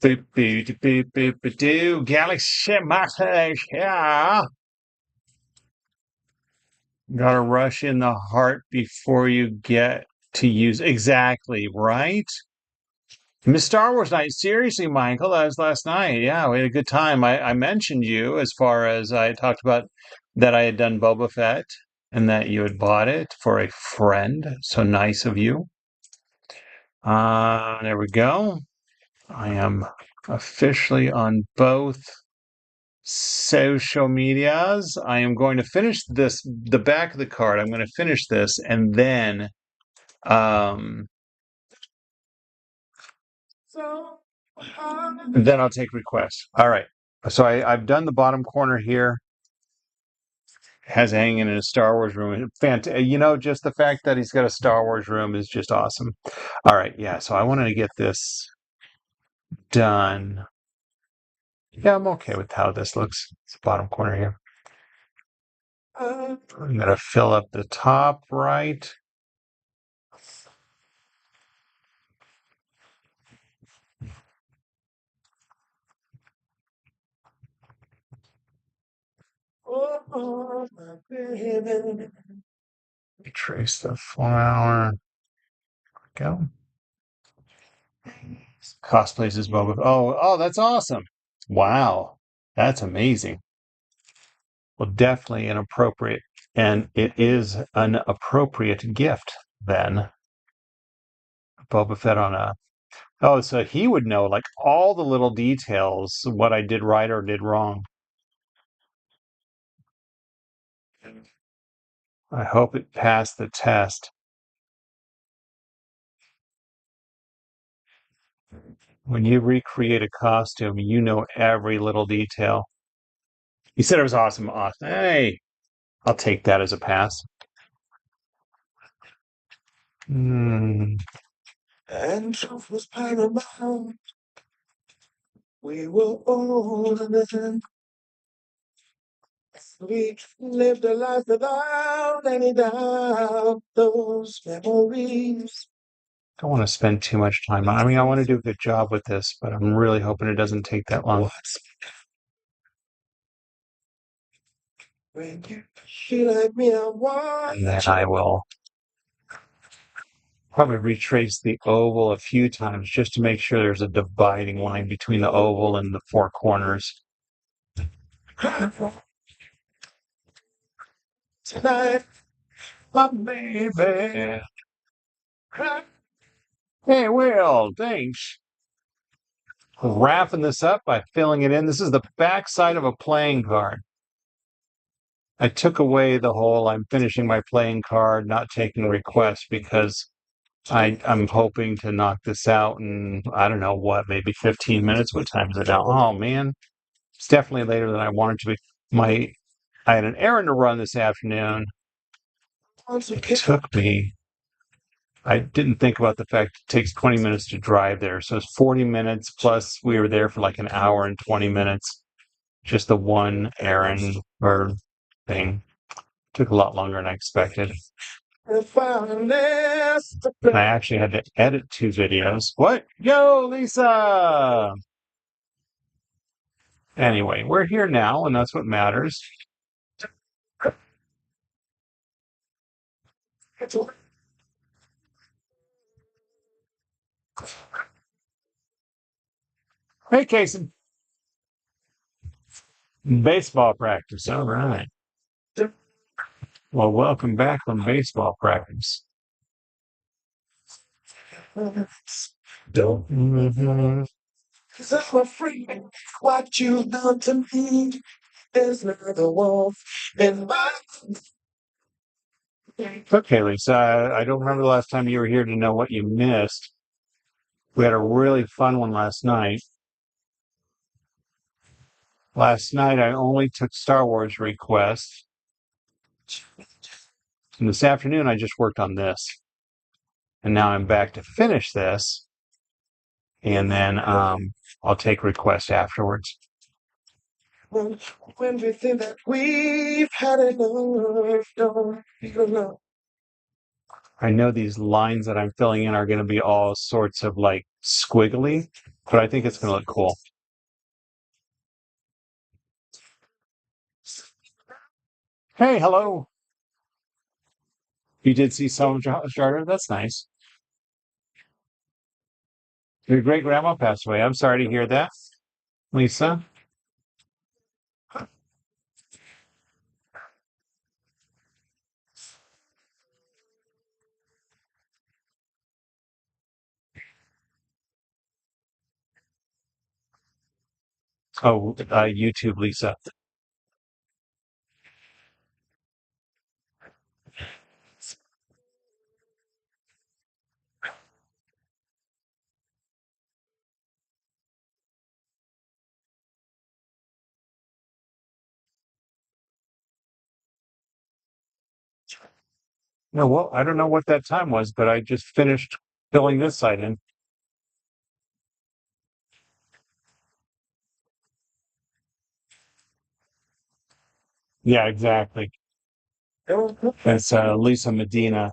Boop, boop, boop, boop, boop, doo. Galaxy Message. Yeah. Gotta rush in the heart before you get to use. Exactly, right? Miss Star Wars Night. Seriously, Michael, that was last night. Yeah, we had a good time. I mentioned you as far as I talked about that I had done Boba Fett and that you had bought it for a friend. So nice of you. There we go. I am officially on both social medias. I am going to finish this, the back of the card. I'm going to finish this and um, then I'll take requests. All right. So I've done the bottom corner here. Has hanging in a Star Wars room. Just the fact that he's got a Star Wars room is just awesome. All right. Yeah. So I wanted to get this done. Yeah, I'm okay with how this looks. It's the bottom corner here. I'm going to fill up the top right. Oh, my baby. Trace the flower. Go. Cosplays as Boba. Oh, that's awesome. Wow. That's amazing. Well, definitely an appropriate, and it is an appropriate gift then. Boba Fett on a. Oh, so he would know like all the little details, what I did right or did wrong. I hope it passed the test. When you recreate a costume, you know every little detail. You said it was awesome. Awesome. Hey, I'll take that as a pass. Hmm. And truth was paramount. We were all innocent. We lived a life without any doubt. Those memories. Don't want to spend too much time. I mean, I want to do a good job with this, but I'm really hoping it doesn't take that long. When you feel like me, and then I will probably retrace the oval a few times just to make sure there's a dividing line between the oval and the four corners. Tonight, my baby. Hey, Will, thanks. Wrapping this up by filling it in. This is the back side of a playing card. I took away the whole I'm finishing my playing card, not taking requests because I'm hoping to knock this out in, I don't know what, maybe 15 minutes. What time is it now? Oh man. It's definitely later than I wanted to be. I had an errand to run this afternoon. It took me. I didn't think about the fact it takes 20 minutes to drive there. So it's 40 minutes plus we were there for like an hour and 20 minutes. Just the one errand or thing. Took a lot longer than I expected. I actually had to edit two videos. What? Yo, Lisa! Anyway, we're here now, and that's what matters. Hey, Casey. Baseball practice. All right. Well, welcome back from baseball practice. Don't. Cause I'm afraid what you've done to me. There's another wolf in my. Okay, Lisa. I don't remember the last time you were here to know what you missed. We had a really fun one last night. Last night, I only took Star Wars requests. And this afternoon, I just worked on this. And now I'm back to finish this. And then I'll take requests afterwards. When we think that we've had enough, don't you know? I know these lines that I'm filling in are going to be all sorts of like squiggly. but I think it's going to look cool. Hey, hello. You did see some Charter? That's nice. Your great grandma passed away. I'm sorry to hear that, Lisa. Oh, YouTube, Lisa. No, well, I don't know what that time was, but I just finished filling this side in. Yeah, exactly. That's Lisa Medina.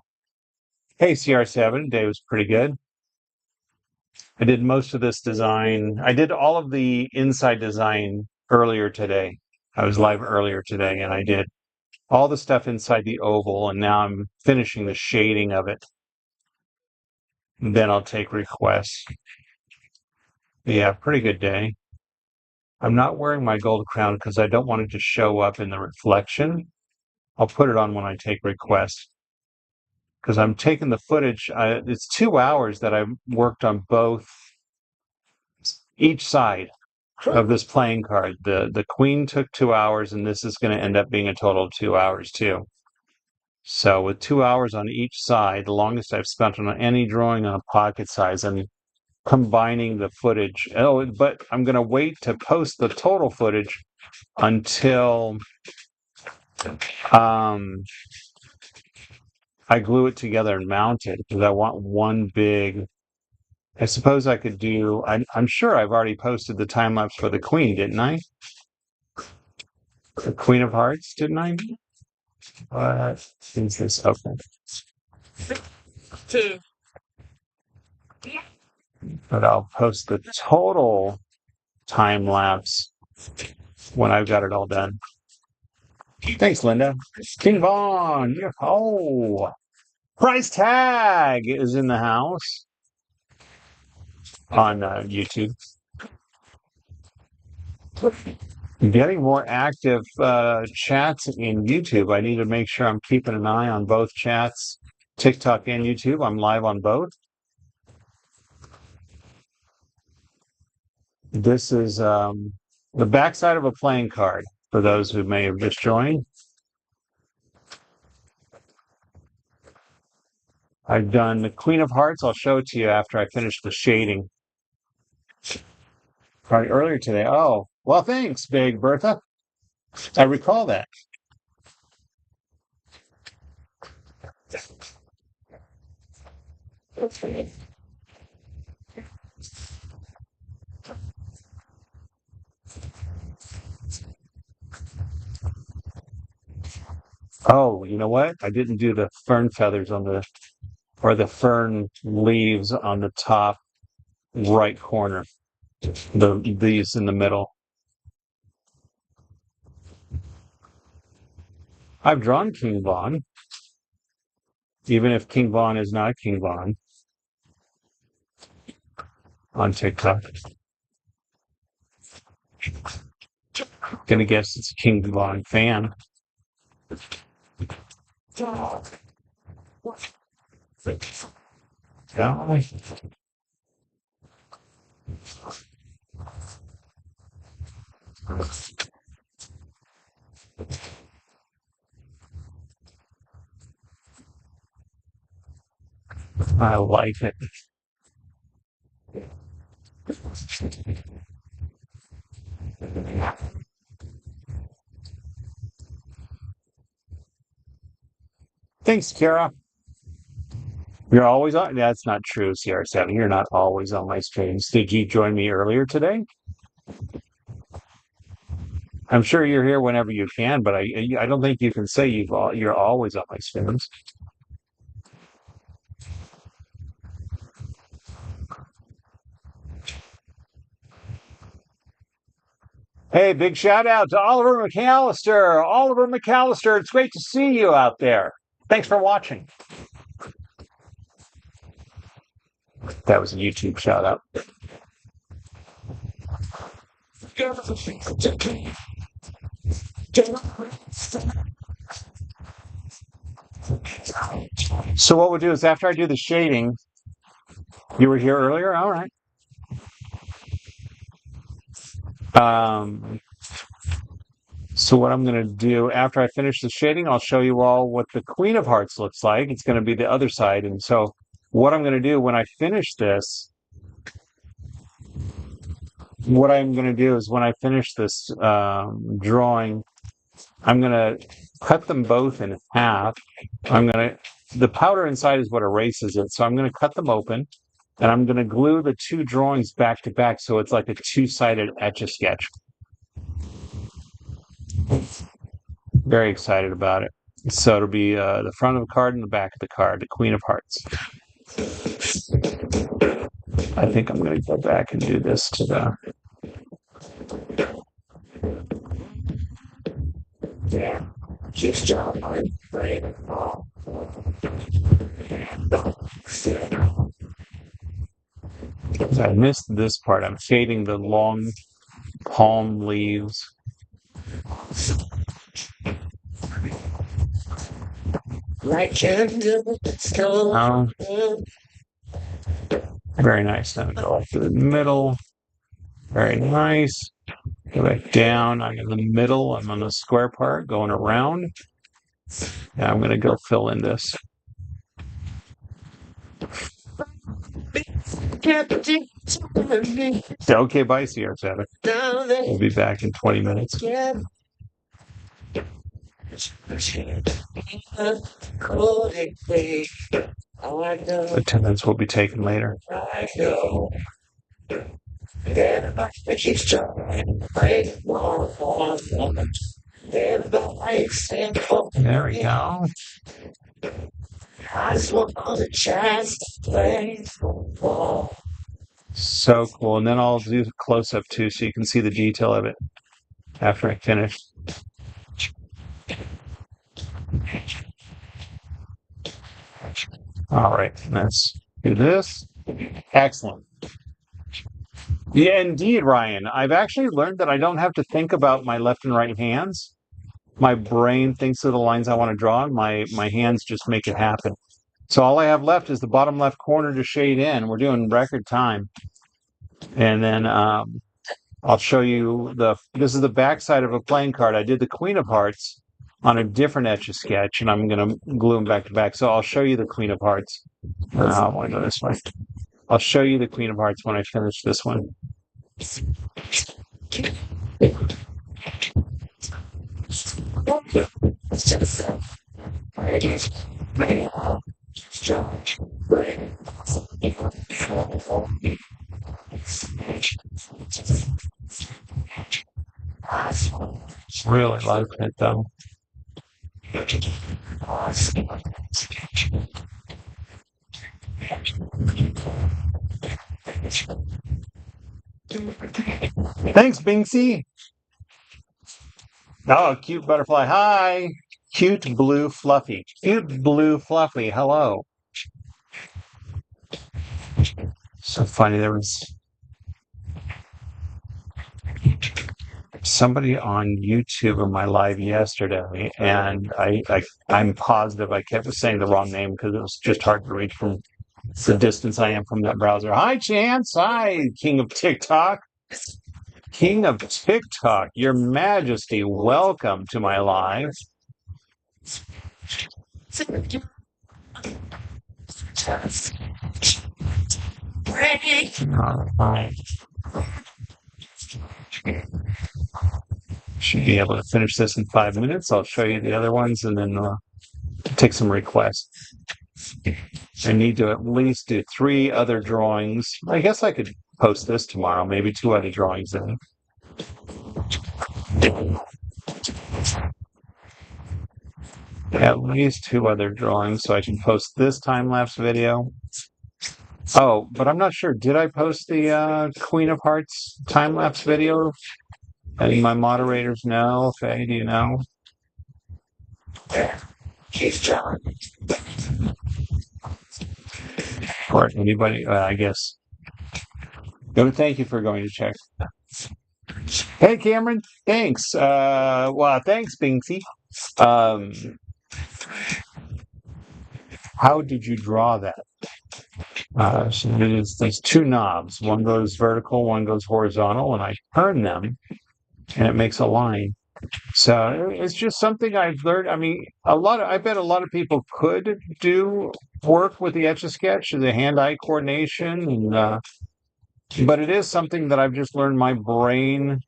Hey, CR7, day was pretty good. I did most of this design. I did all of the inside design earlier today. I was live earlier today and I did all the stuff inside the oval, and now I'm finishing the shading of it. And then I'll take requests. Yeah, pretty good day. I'm not wearing my gold crown because I don't want it to show up in the reflection. I'll put it on when I take requests because I'm taking the footage. It's 2 hours that I worked on both each side of this playing card. The queen took 2 hours, and this is going to end up being a total of 2 hours too. So with 2 hours on each side, the longest I've spent on any drawing on a pocket size, and combining the footage. Oh, but I'm going to wait to post the total footage until um, I glue it together and mount it because I want one big. I suppose I could do. I'm sure I've already posted the time lapse for the queen, didn't I? The Queen of Hearts, didn't I? What is this? Okay. But I'll post the total time lapse when I've got it all done. Thanks, Linda. King Vaughn. Oh, price tag is in the house on YouTube. Getting more active chats in YouTube. I need to make sure I'm keeping an eye on both chats, TikTok and YouTube. I'm live on both. This is the backside of a playing card for those who may have just joined. I've done the Queen of Hearts. I'll show it to you after I finish the shading. Probably earlier today. Oh, well, thanks, Big Bertha. I recall that. Oh, you know what? I didn't do the fern feathers on the, or the fern leaves on the top right corner. These in the middle. I've drawn King Vaughn, even if King Vaughn is not King Vaughn on TikTok. Gonna guess it's a King Vaughn fan. Yeah. I like it. Thanks, Kara. You're always on. That's not true, CR7. You're not always on my streams. Did you join me earlier today? I'm sure you're here whenever you can, but I don't think you can say you're always on my streams. Hey, big shout out to Oliver McAllister. Oliver McAllister, it's great to see you out there. Thanks for watching. That was a YouTube shout out. So what we'll do is after I do the shading, you were here earlier? All right. So what I'm going to do after I finish the shading, I'll show you all what the Queen of Hearts looks like. It's going to be the other side. And so what I'm going to do when I finish this, drawing, I'm going to cut them both in half. The powder inside is what erases it. So I'm going to cut them open and I'm going to glue the two drawings back to back. So it's like a two-sided Etch A Sketch. Very excited about it. So it'll be the front of the card and the back of the card, the Queen of Hearts. I think I'm going to go back and do this to the... Yeah. I missed this part. I'm shading the long palm leaves. Oh. Very nice. Now go up to the middle. Very nice. Go back down. I'm in the middle. I'm on the square part going around. Now I'm going to go fill in this. Okay, bye, Sierra Sabbath. We'll be back in 20 minutes. Attendance will be taken later. There we go. So cool. And then I'll do a close-up too so you can see the detail of it after I finish. All right, let's do this. Excellent. Yeah, indeed, Ryan. I've actually learned that I don't have to think about my left and right hands. My brain thinks of the lines I want to draw, and my hands just make it happen. So all I have left is the bottom left corner to shade in. We're doing record time. And then I'll show you this is the back side of a playing card. I did the Queen of Hearts on a different Etch A Sketch, and I'm going to glue them back to back. So I'll show you the Queen of Hearts. I want to go this way. I'll show you the Queen of Hearts when I finish this one. Really like it though. Thanks, Binksy. Oh, cute butterfly. Hi. Cute blue fluffy. Cute blue fluffy. Hello. So funny. There was somebody on YouTube in my live yesterday, and I'm positive I kept saying the wrong name because it was just hard to reach from the distance I am from that browser. Hi, Chance. Hi, King of TikTok. King of TikTok, Your Majesty, welcome to my live. Should be able to finish this in 5 minutes. I'll show you the other ones and then take some requests. I need to at least do 3 other drawings. I guess I could post this tomorrow, maybe 2 other drawings in. At least 2 other drawings so I can post this time-lapse video. Oh, but I'm not sure. Did I post the Queen of Hearts time-lapse video? Letting my moderators know. Faye, do you know? Or anybody? I guess. Thank you for going to check. Hey, Cameron. Thanks. Well, thanks, Binksy. Um, how did you draw that? So there's two knobs. One goes vertical, one goes horizontal, and I turn them, and it makes a line. So it's just something I've learned. I mean, I bet a lot of people could do work with the Etch A Sketch, the hand-eye coordination, and but it is something that I've just learned. My brain,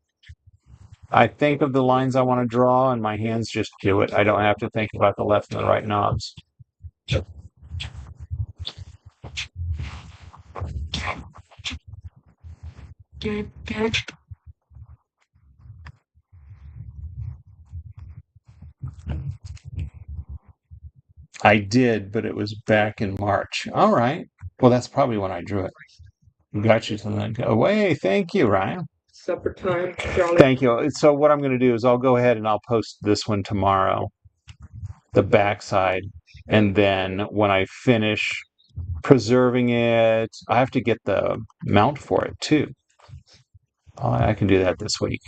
I think of the lines I want to draw, and my hands just do it. I don't have to think about the left and the right knobs. I did, but it was back in March. All right. Well, that's probably when I drew it. Got you to then go away. Thank you, Ryan. Supper time, Charlie. Thank you. So what I'm going to do is I'll go ahead and I'll post this one tomorrow, the backside, and then when I finish preserving it, I have to get the mount for it too. I can do that this week.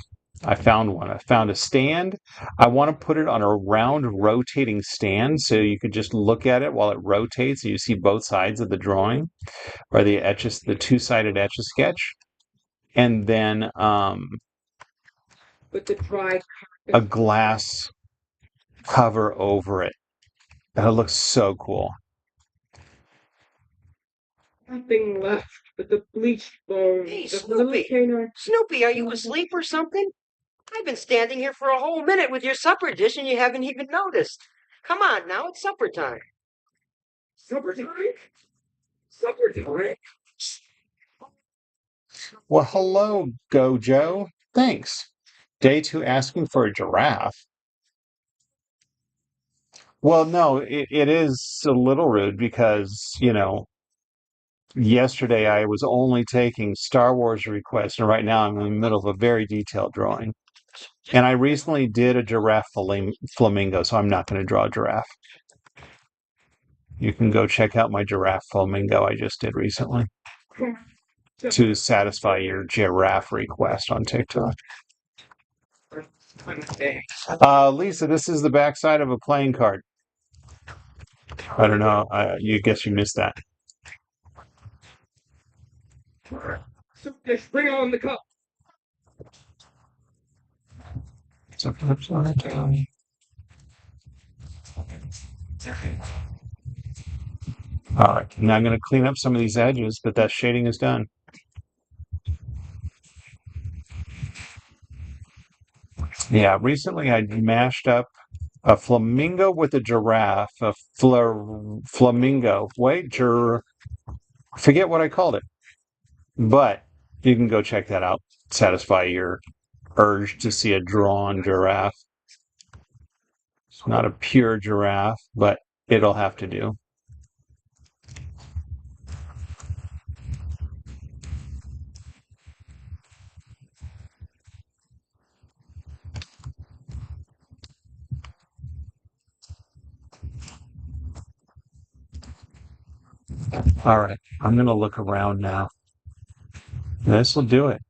I found one. I found a stand. I want to put it on a round rotating stand so you could just look at it while it rotates and you see both sides of the drawing or the two-sided Etch A Sketch. And then With the dry a glass cover over it. That looks so cool. nothing left but the bleached bones. Hey, of the Snoopy. canine. Snoopy, are you asleep or something? I've been standing here for a whole minute with your supper dish and you haven't even noticed. Come on now, it's supper time. Supper time? Supper time? Well, hello, Gojo. Thanks. Day 2 asking for a giraffe. Well, no, it is a little rude because, yesterday I was only taking Star Wars requests, and right now I'm in the middle of a very detailed drawing. And I recently did a giraffe flamingo, so I'm not going to draw a giraffe. You can go check out my giraffe flamingo I just did recently to satisfy your giraffe request on TikTok. Lisa, this is the backside of a playing card. I don't know. You guess you missed that. Soup dish, bring on the cup. So flips on it. All right. Now I'm going to clean up some of these edges, but that shading is done. Yeah, recently I mashed up a flamingo with a giraffe, a flamingo. Wait, forget what I called it. But you can go check that out. Satisfy your urge to see a drawn giraffe. It's not a pure giraffe, but it'll have to do. All right, I'm going to look around now. This will do it.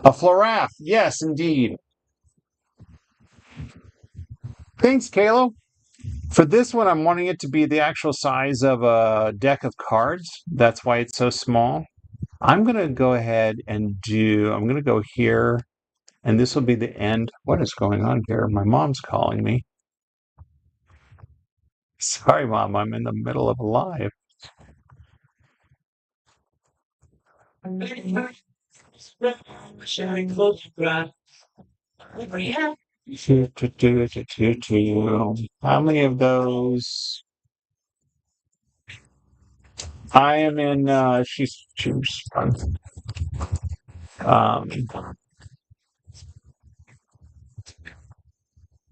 A floraf, yes, indeed. Thanks, Kalo. For this one, I'm wanting it to be the actual size of a deck of cards. That's why it's so small. I'm going to go ahead and I'm going to go here, and this will be the end. What is going on here? My mom's calling me. Sorry, Mom, I'm in the middle of a live. How many of those? I am in, she's,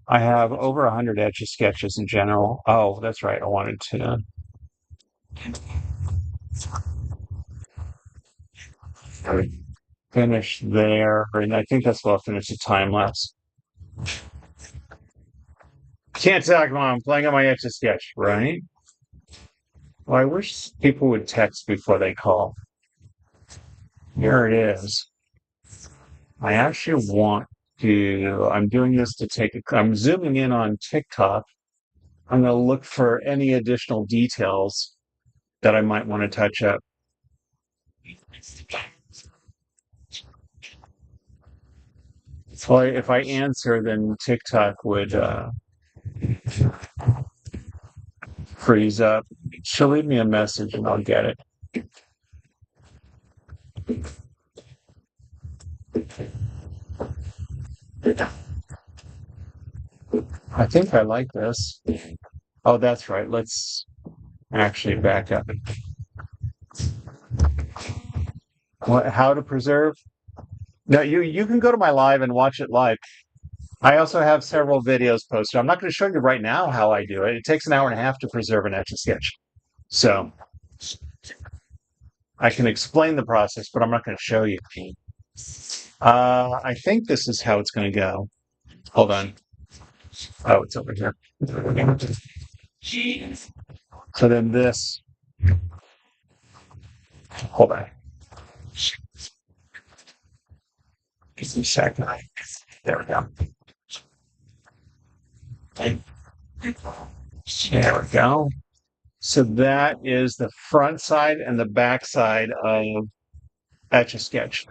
I have over 100 Etch A Sketches in general. Oh, that's right. I wanted to. finish there, and I think that's where I'll finish the time lapse. Can't talk, Mom. I'm playing on my Etch A Sketch, right? Well, I wish people would text before they call. Here it is. I actually want to. I'm doing this to take. I'm zooming in on TikTok. I'm going to look for any additional details that I might want to touch up. So if I answer, then TikTok would freeze up. She'll leave me a message and I'll get it. I think I like this. Oh, that's right. Let's actually back up. How to preserve? No, you can go to my live and watch it live. I also have several videos posted. I'm not going to show you right now how I do it. It takes an hour and a half to preserve an Etch A Sketch. So I can explain the process, but I'm not going to show you. I think this is how it's going to go. Hold on. Oh, it's over here. So then this. Hold on. Just a second. There we go. There we go. So that is the front side and the back side of Etch A Sketch.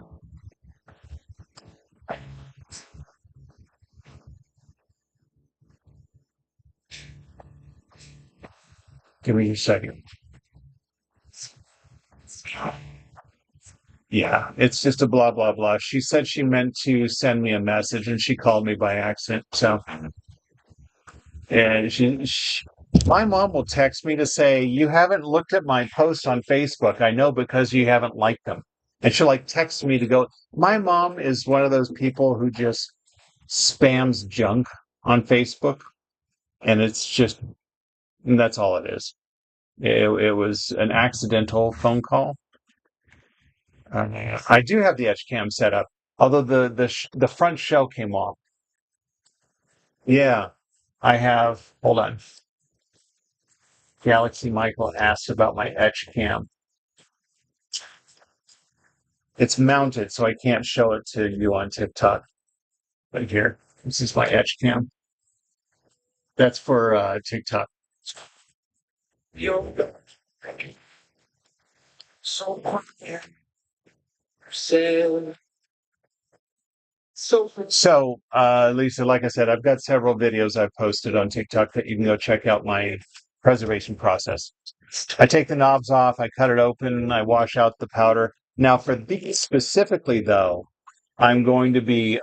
Give me a second. Yeah, it's just a blah, blah, blah. She said she meant to send me a message and she called me by accident. So, and my mom will text me to say, "You haven't looked at my posts on Facebook. I know because you haven't liked them." And she'll like text me to go. My mom is one of those people who just spams junk on Facebook. And it's just, that's all it is. It was an accidental phone call. I do have the Etch Cam set up, although the front shell came off. Yeah, I have. Hold on. Galaxy Michael asked about my Etch Cam. It's mounted, so I can't show it to you on TikTok. Right here. This is my Etch Cam. That's for TikTok. So, Lisa, like I said, I've got several videos I've posted on TikTok that you can go check out my preservation process. I take the knobs off, I cut it open, I wash out the powder. Now, for these specifically, though, I'm going to be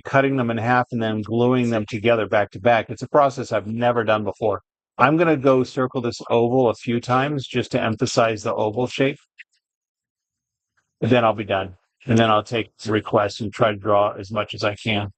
cutting them in half and then gluing them together back to back. It's a process I've never done before. I'm going to go circle this oval a few times just to emphasize the oval shape. And then I'll be done. And then I'll take the request and try to draw as much as I can.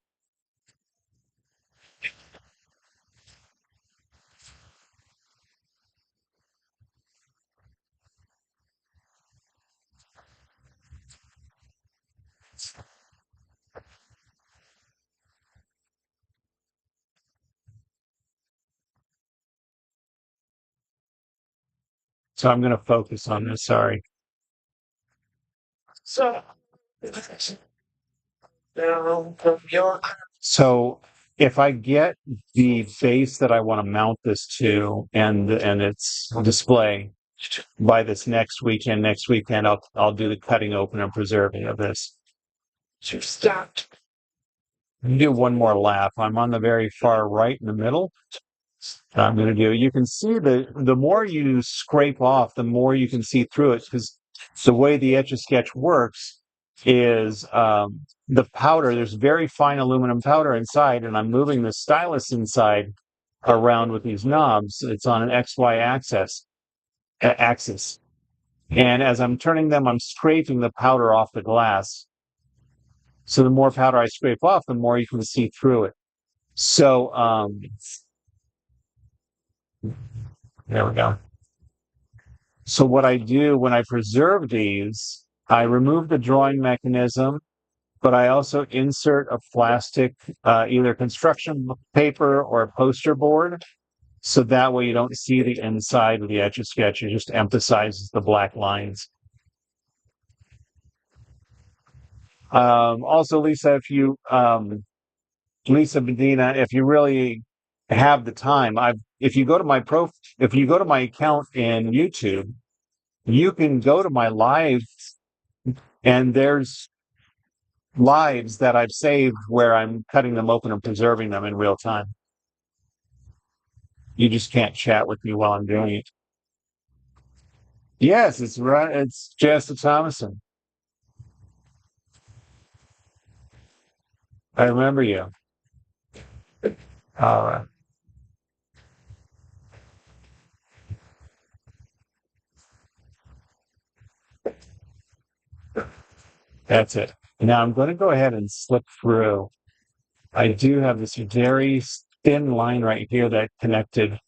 So I'm going to focus on this. Sorry. So if I get the base that I want to mount this to and its display by this next weekend, I'll do the cutting open and preserving of this. Do one more lap. I'm on the very far right in the middle. I'm going to do. You can see the more you scrape off, the more you can see through it because the way the Etch A Sketch works is the powder. There's very fine aluminum powder inside, and I'm moving the stylus inside around with these knobs. It's on an XY axis, and as I'm turning them, I'm scraping the powder off the glass. So the more powder I scrape off, the more you can see through it. So there we go. So what I do when I preserve these, I remove the drawing mechanism, but I also insert a plastic, either construction paper or a poster board. So that way you don't see the inside of the Etch A Sketch. It just emphasizes the black lines. Also, Lisa, Lisa Medina, if you really have the time, if you go to if you go to my account in YouTube, you can go to my live, and there's lives that I've saved where I'm cutting them open and preserving them in real time. You just can't chat with me while I'm doing it. Yes, it's right. It's Jessica Thomason. I remember you. All right. That's it. Now I'm going to go ahead and slip through. I do have this very thin line right here that connected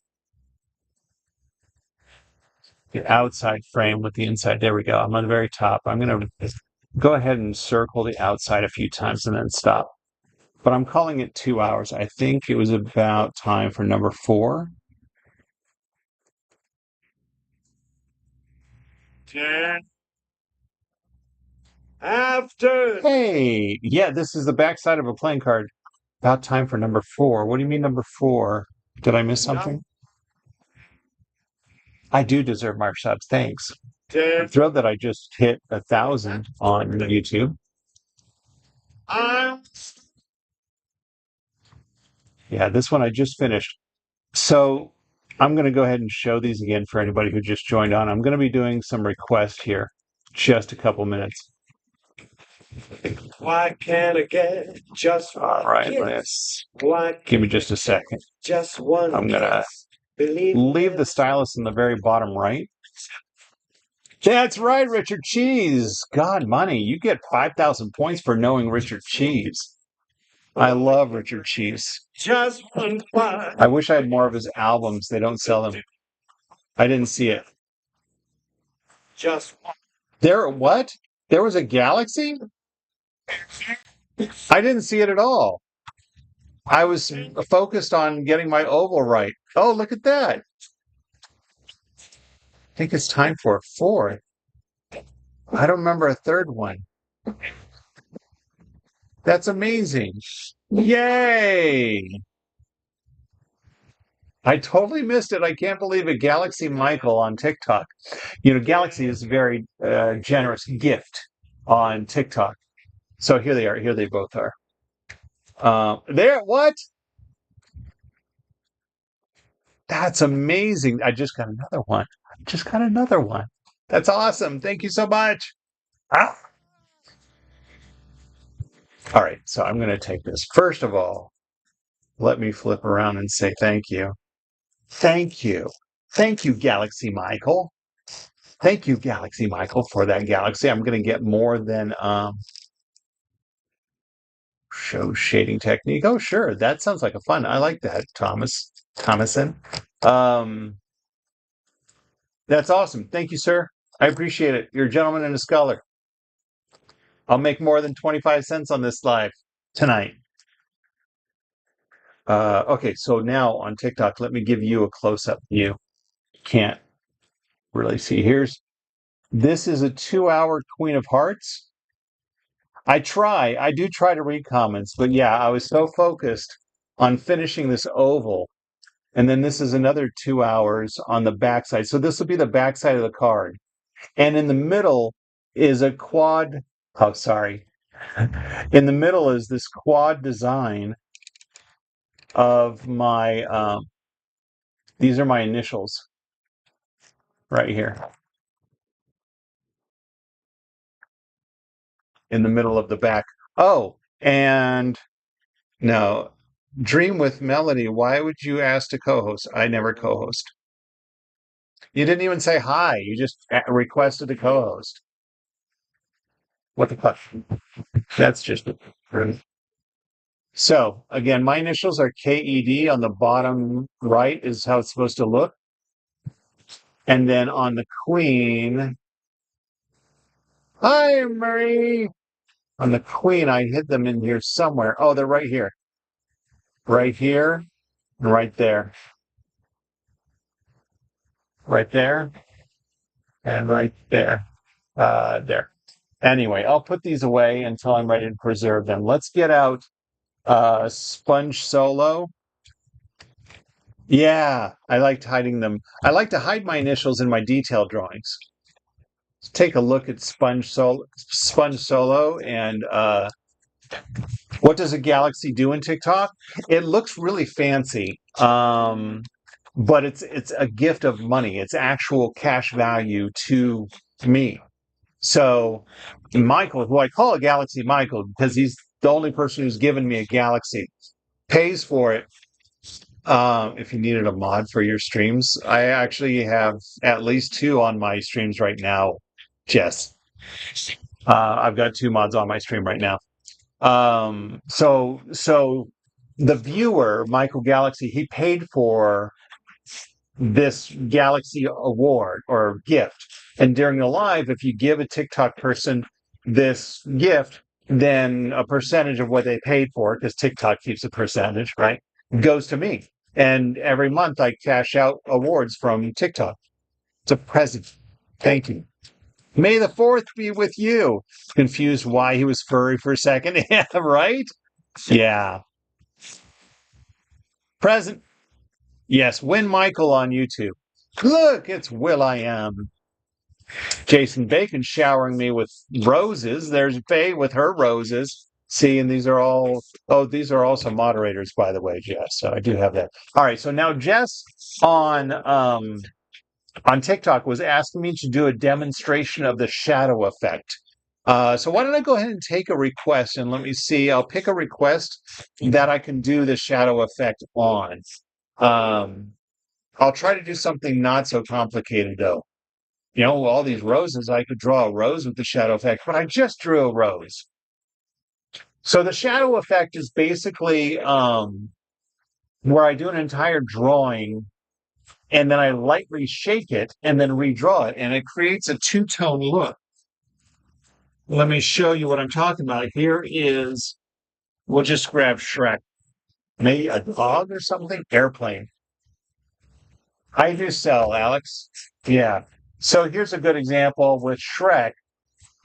the outside frame with the inside. There we go. I'm on the very top. I'm going to go ahead and circle the outside a few times and then stop. But I'm calling it 2 hours. I think it was about time for number 4. 10 after. Hey, yeah, this is the backside of a playing card. About time for number 4. What do you mean number 4? Did I miss something? I do deserve more subs. Thanks. I'm thrilled that I just hit 1,000 on YouTube. Yeah, this one I just finished. So I'm going to go ahead and show these again for anybody who just joined on. I'm going to be doing some requests here, just a couple minutes. Why can't I get just all right? Let's give me just a second. Just one. I'm gonna leave the stylus in the very bottom right. That's right, Richard Cheese. God, money. You get 5,000 points for knowing Richard Cheese. I love Richard Cheese. Just one. I wish I had more of his albums. They don't sell them. I didn't see it. Just one. There, what? There was a galaxy? I didn't see it at all. I was focused on getting my oval right. Oh, look at that. I think it's time for a 4th. I don't remember a 3rd one. That's amazing. Yay! I totally missed it. I can't believe it. Galaxy Michael on TikTok. You know, Galaxy is a very generous gift on TikTok. So here they are. Here they both are. There, what? That's amazing. I just got another one. Just got another one. That's awesome. Thank you so much. Ah. All right, so I'm going to take this. First of all, let me flip around and say thank you. Thank you. Thank you, Galaxy Michael. Thank you, Galaxy Michael, for that galaxy. I'm going to get more than show shading technique. Oh, sure. That sounds like a fun. I like that, Thomason. That's awesome. Thank you, sir. I appreciate it. You're a gentleman and a scholar. I'll make more than 25 cents on this live tonight. Okay, so now on TikTok, let me give you a close-up view. Can't really see. This is a 2-hour Queen of Hearts. I do try to read comments, but yeah, I was so focused on finishing this oval. And then this is another 2 hours on the backside. So this will be the backside of the card. And in the middle is a quad. Oh, sorry. In the middle is this quad design of my, these are my initials right here in the middle of the back. Oh, and no, Dream with Melody. Why would you ask to co-host? I never co-host. You didn't even say hi. You just requested to co-host. What the fuck? That's just rude. So again, my initials are KED on the bottom right is how it's supposed to look. And then on the queen, hi, Marie. On the queen, I hid them in here somewhere. Oh, they're right here. Right here and right there. Right there and right there. There. Anyway, I'll put these away until I'm ready to preserve them. Let's get out Sponge Solo. Yeah, I liked hiding them. I like to hide my initials in my detail drawings. Let's take a look at Sponge Solo, and what does a galaxy do in TikTok? It looks really fancy, but it's a gift of money. It's actual cash value to me. So Michael, who I call a Galaxy Michael because he's the only person who's given me a Galaxy, pays for it. If you needed a mod for your streams, I actually have at least two on my streams right now, Jess. I've got two mods on my stream right now. So the viewer, Michael Galaxy, he paid for this Galaxy award or gift. And during the live, if you give a TikTok person this gift, then a percentage of what they paid for, because TikTok keeps a percentage, right, goes to me. And every month I cash out awards from TikTok. It's a present. Thank you. May the 4th be with you. Confused why he was furry for a second. Yeah, right? Yeah. Present. Yes, Win Michael on YouTube. Look, it's Will I Am. Jason Bacon showering me with roses. There's Faye with her roses. See, and these are also moderators, by the way, Jess. So I do have that. All right, so now Jess on TikTok was asking me to do a demonstration of the shadow effect. So why don't I go ahead and take a request and let me see. I'll pick a request that I can do the shadow effect on. I'll try to do something not so complicated though. You know, all these roses, I could draw a rose with the shadow effect, but I just drew a rose. So the shadow effect is basically where I do an entire drawing and then I lightly shake it and then redraw it, and it creates a two-tone look. Let me show you what I'm talking about. Here is, we'll just grab Shrek. Maybe a dog or something? Airplane. I do sell, Alex. Yeah. So here's a good example with Shrek.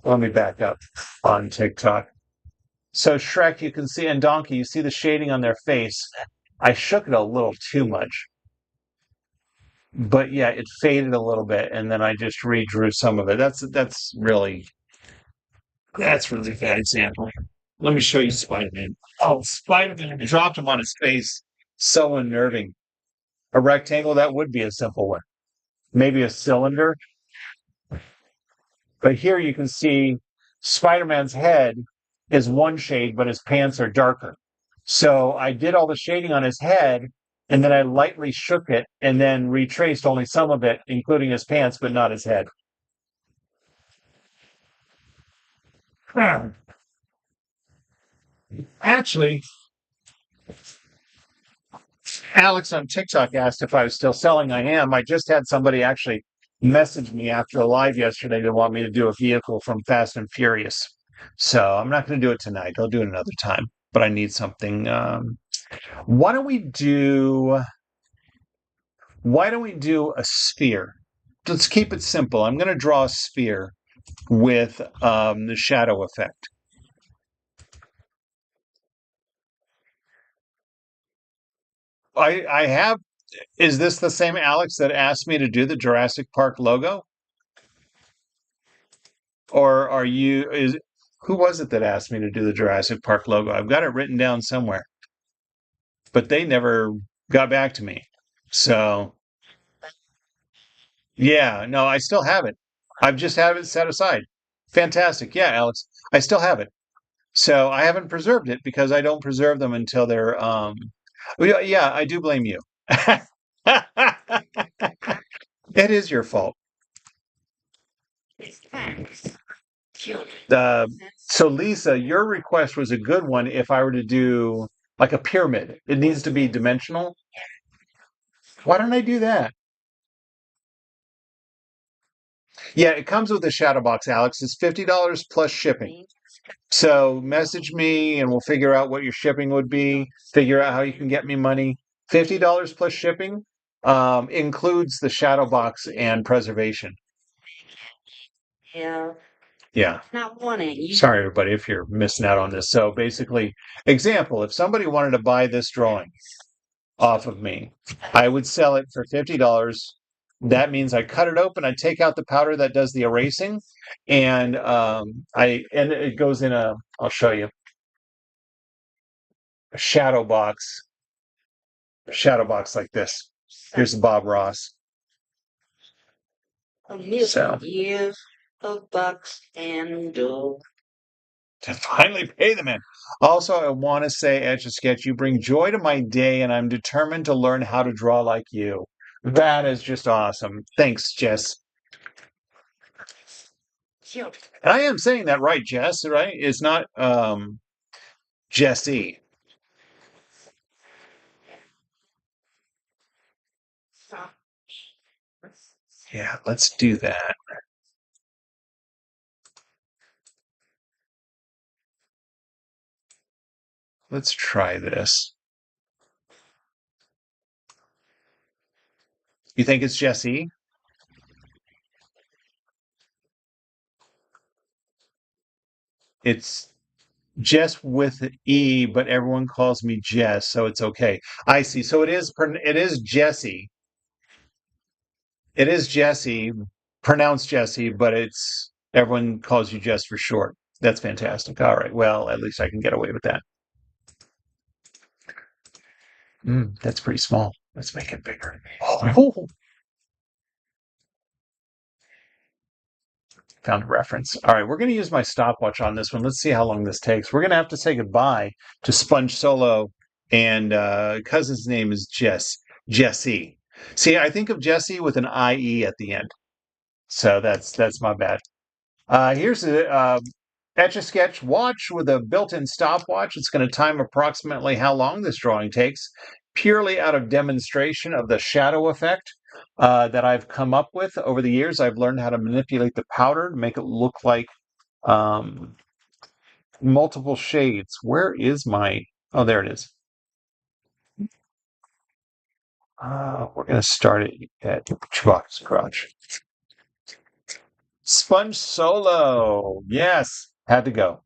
Let me back up on TikTok. So Shrek, you can see, and Donkey, you see the shading on their face. I shook it a little too much. But yeah, it faded a little bit, and then I just redrew some of it. That's really a bad example. Let me show you Spider-Man. Oh, Spider-Man, I dropped him on his face. So unnerving. A rectangle, that would be a simple one. Maybe a cylinder. But here you can see Spider-Man's head is one shade, but his pants are darker. So I did all the shading on his head, and then I lightly shook it and then retraced only some of it, including his pants, but not his head. Actually, Alex on TikTok asked if I was still selling. I am. I just had somebody actually message me after a live yesterday to want me to do a vehicle from Fast and Furious. So I'm not going to do it tonight. I'll do it another time. But I need something. Why don't we do? Why don't we do a sphere? Let's keep it simple. I'm going to draw a sphere with the shadow effect. I have. Is this the same Alex that asked me to do the Jurassic Park logo? Or are you? Is who was it that asked me to do the Jurassic Park logo? I've got it written down somewhere, but they never got back to me. So yeah, no, I still have it. I've just have it set aside. Fantastic. Yeah, Alex, I still have it. So I haven't preserved it because I don't preserve them until they're well, yeah, I do blame you. It is your fault. So Lisa, your request was a good one if I were to do like a pyramid. It needs to be dimensional. Why don't I do that? Yeah, it comes with a shadow box, Alex. It's $50 plus shipping. So message me and we'll figure out what your shipping would be, figure out how you can get me money. $50 plus shipping includes the shadow box and preservation. Yeah. Yeah. Not wanting. Sorry, everybody, if you're missing out on this. So basically, example, if somebody wanted to buy this drawing off of me, I would sell it for $50. That means I cut it open, I take out the powder that does the erasing, and and it goes in I'll show you, a shadow box like this. Here's the Bob Ross. A million So years of bucks and dough. to finally pay the man. Also, I want to say, Etch A Sketch, you bring joy to my day, and I'm determined to learn how to draw like you. That is just awesome. Thanks, Jess. And I am saying that right, Jess, right? It's not Jesse. Yeah, let's do that. Let's try this. You think it's Jesse? It's Jess with an E, but everyone calls me Jess, so it's okay. I see. So it is Jesse. It is Jesse, pronounced Jesse, but it's everyone calls you Jess for short. That's fantastic. All right. Well, at least I can get away with that. That's pretty small. Let's make it bigger. Oh, found a reference. All right, we're going to use my stopwatch on this one. Let's see how long this takes. We're going to have to say goodbye to Sponge Solo, and cousin's name is Jesse. See, I think of Jesse with an IE at the end, so that's my bad. Here's a Etch A Sketch watch with a built-in stopwatch. It's going to time approximately how long this drawing takes, purely out of demonstration of the shadow effect that I've come up with over the years. I've learned how to manipulate the powder to make it look like um, multiple shades. Where is my? Oh, there it is. We're going to start it at Chewbacca's crotch. Sponge Solo. Yes, had to go.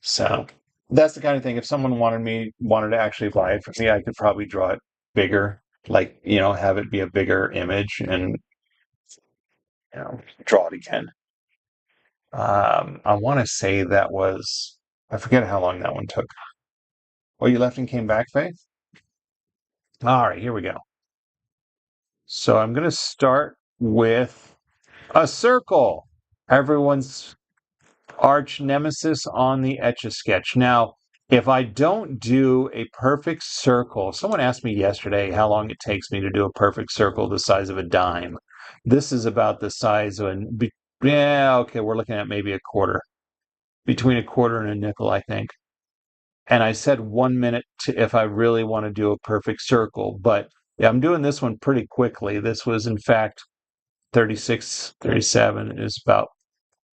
So that's the kind of thing. If someone wanted to actually buy it from me, I could probably draw it bigger, like have it be a bigger image and draw it again. I want to say that was I forget how long that one took. Oh, you left and came back, Faith? All right, here we go. So I'm going to start with a circle. Everyone's arch nemesis on the Etch A Sketch. Now, if I don't do a perfect circle, someone asked me yesterday how long it takes me to do a perfect circle the size of a dime. This is about the size of yeah, okay, we're looking at maybe a quarter, between a quarter and a nickel, I think. And I said 1 minute if I really want to do a perfect circle, but yeah, I'm doing this one pretty quickly. This was, in fact, 36, 37 is about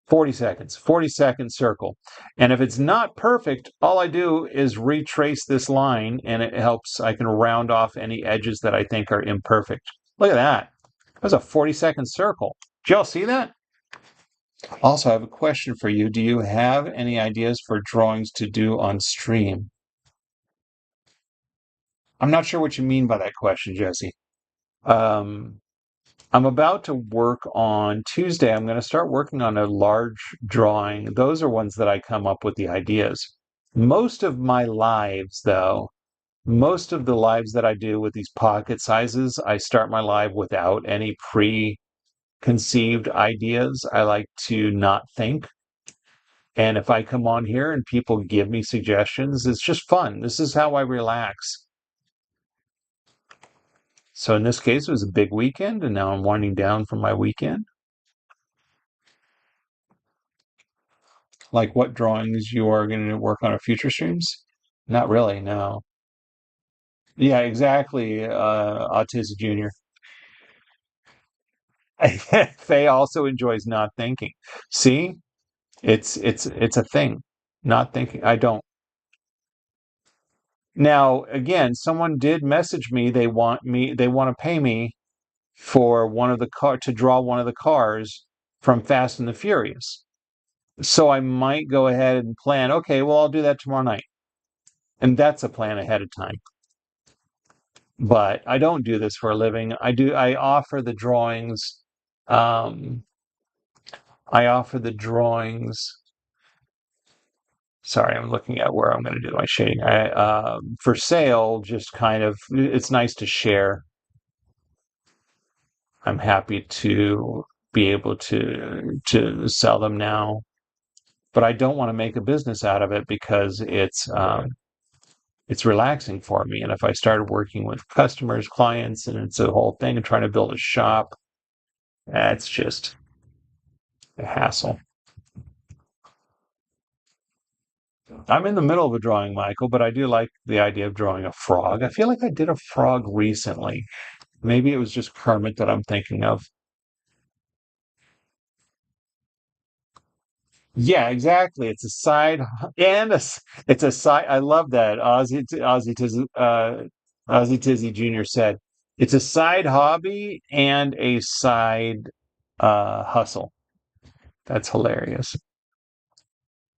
40 seconds, 40-second circle. And if it's not perfect, all I do is retrace this line and it helps. I can round off any edges that I think are imperfect. Look at that. That was a 40-second circle. Did y'all see that? Also, I have a question for you. Do you have any ideas for drawings to do on stream? I'm not sure what you mean by that question, Jesse. Um, I'm about to work on Tuesday. I'm going to start working on a large drawing. Those are ones that I come up with the ideas. Most of my lives, though, most of the lives that I do with these pocket sizes, I start my live without any preconceived ideas. I like to not think. And if I come on here and people give me suggestions, it's just fun. This is how I relax. So in this case, it was a big weekend, and now I'm winding down from my weekend. Like what drawings you are going to work on a future streams? Not really, no. Yeah, exactly, Autistic Junior. Faye also enjoys not thinking. See, it's a thing. Not thinking. I don't. Now, again, someone did message me. They want to pay me for one of the car to draw one of the cars from Fast and the Furious. So I might go ahead and plan, okay, well, I'll do that tomorrow night. And that's a plan ahead of time. But I don't do this for a living. I offer the drawings. Um, I offer the drawings. Sorry, I'm looking at where I'm going to do my shading. For sale, just kind of, it's nice to share. I'm happy to be able to sell them now, but I don't want to make a business out of it because it's relaxing for me. And if I started working with customers, clients, and it's a whole thing and trying to build a shop, that's just a hassle. I'm in the middle of a drawing, Michael, but I do like the idea of drawing a frog. I feel like I did a frog recently. Maybe it was just Kermit that I'm thinking of. Yeah, exactly. It's a side and it's a side. I love that. Ozzy Tizzy Jr. said it's a side hobby and a side hustle. That's hilarious.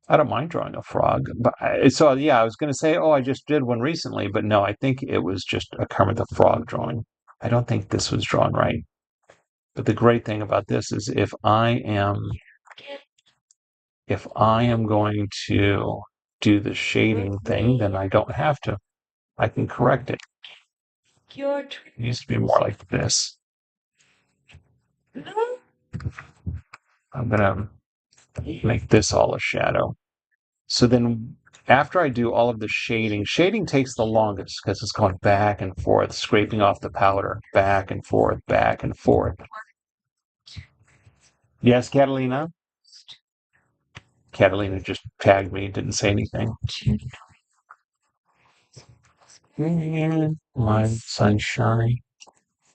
I don't mind drawing a frog, but so yeah, I was going to say, oh, I just did one recently, but no, I think it was just a Kermit the Frog drawing. I don't think this was drawn right. But the great thing about this is if I am going to do the shading thing, then I don't have to. I can correct it. It needs to be more like this. I'm gonna make this all a shadow. So then after I do all of the shading takes the longest because it's going back and forth, scraping off the powder, back and forth, back and forth. Yes, Catalina? Catalina just tagged me, didn't say anything. My sunshine.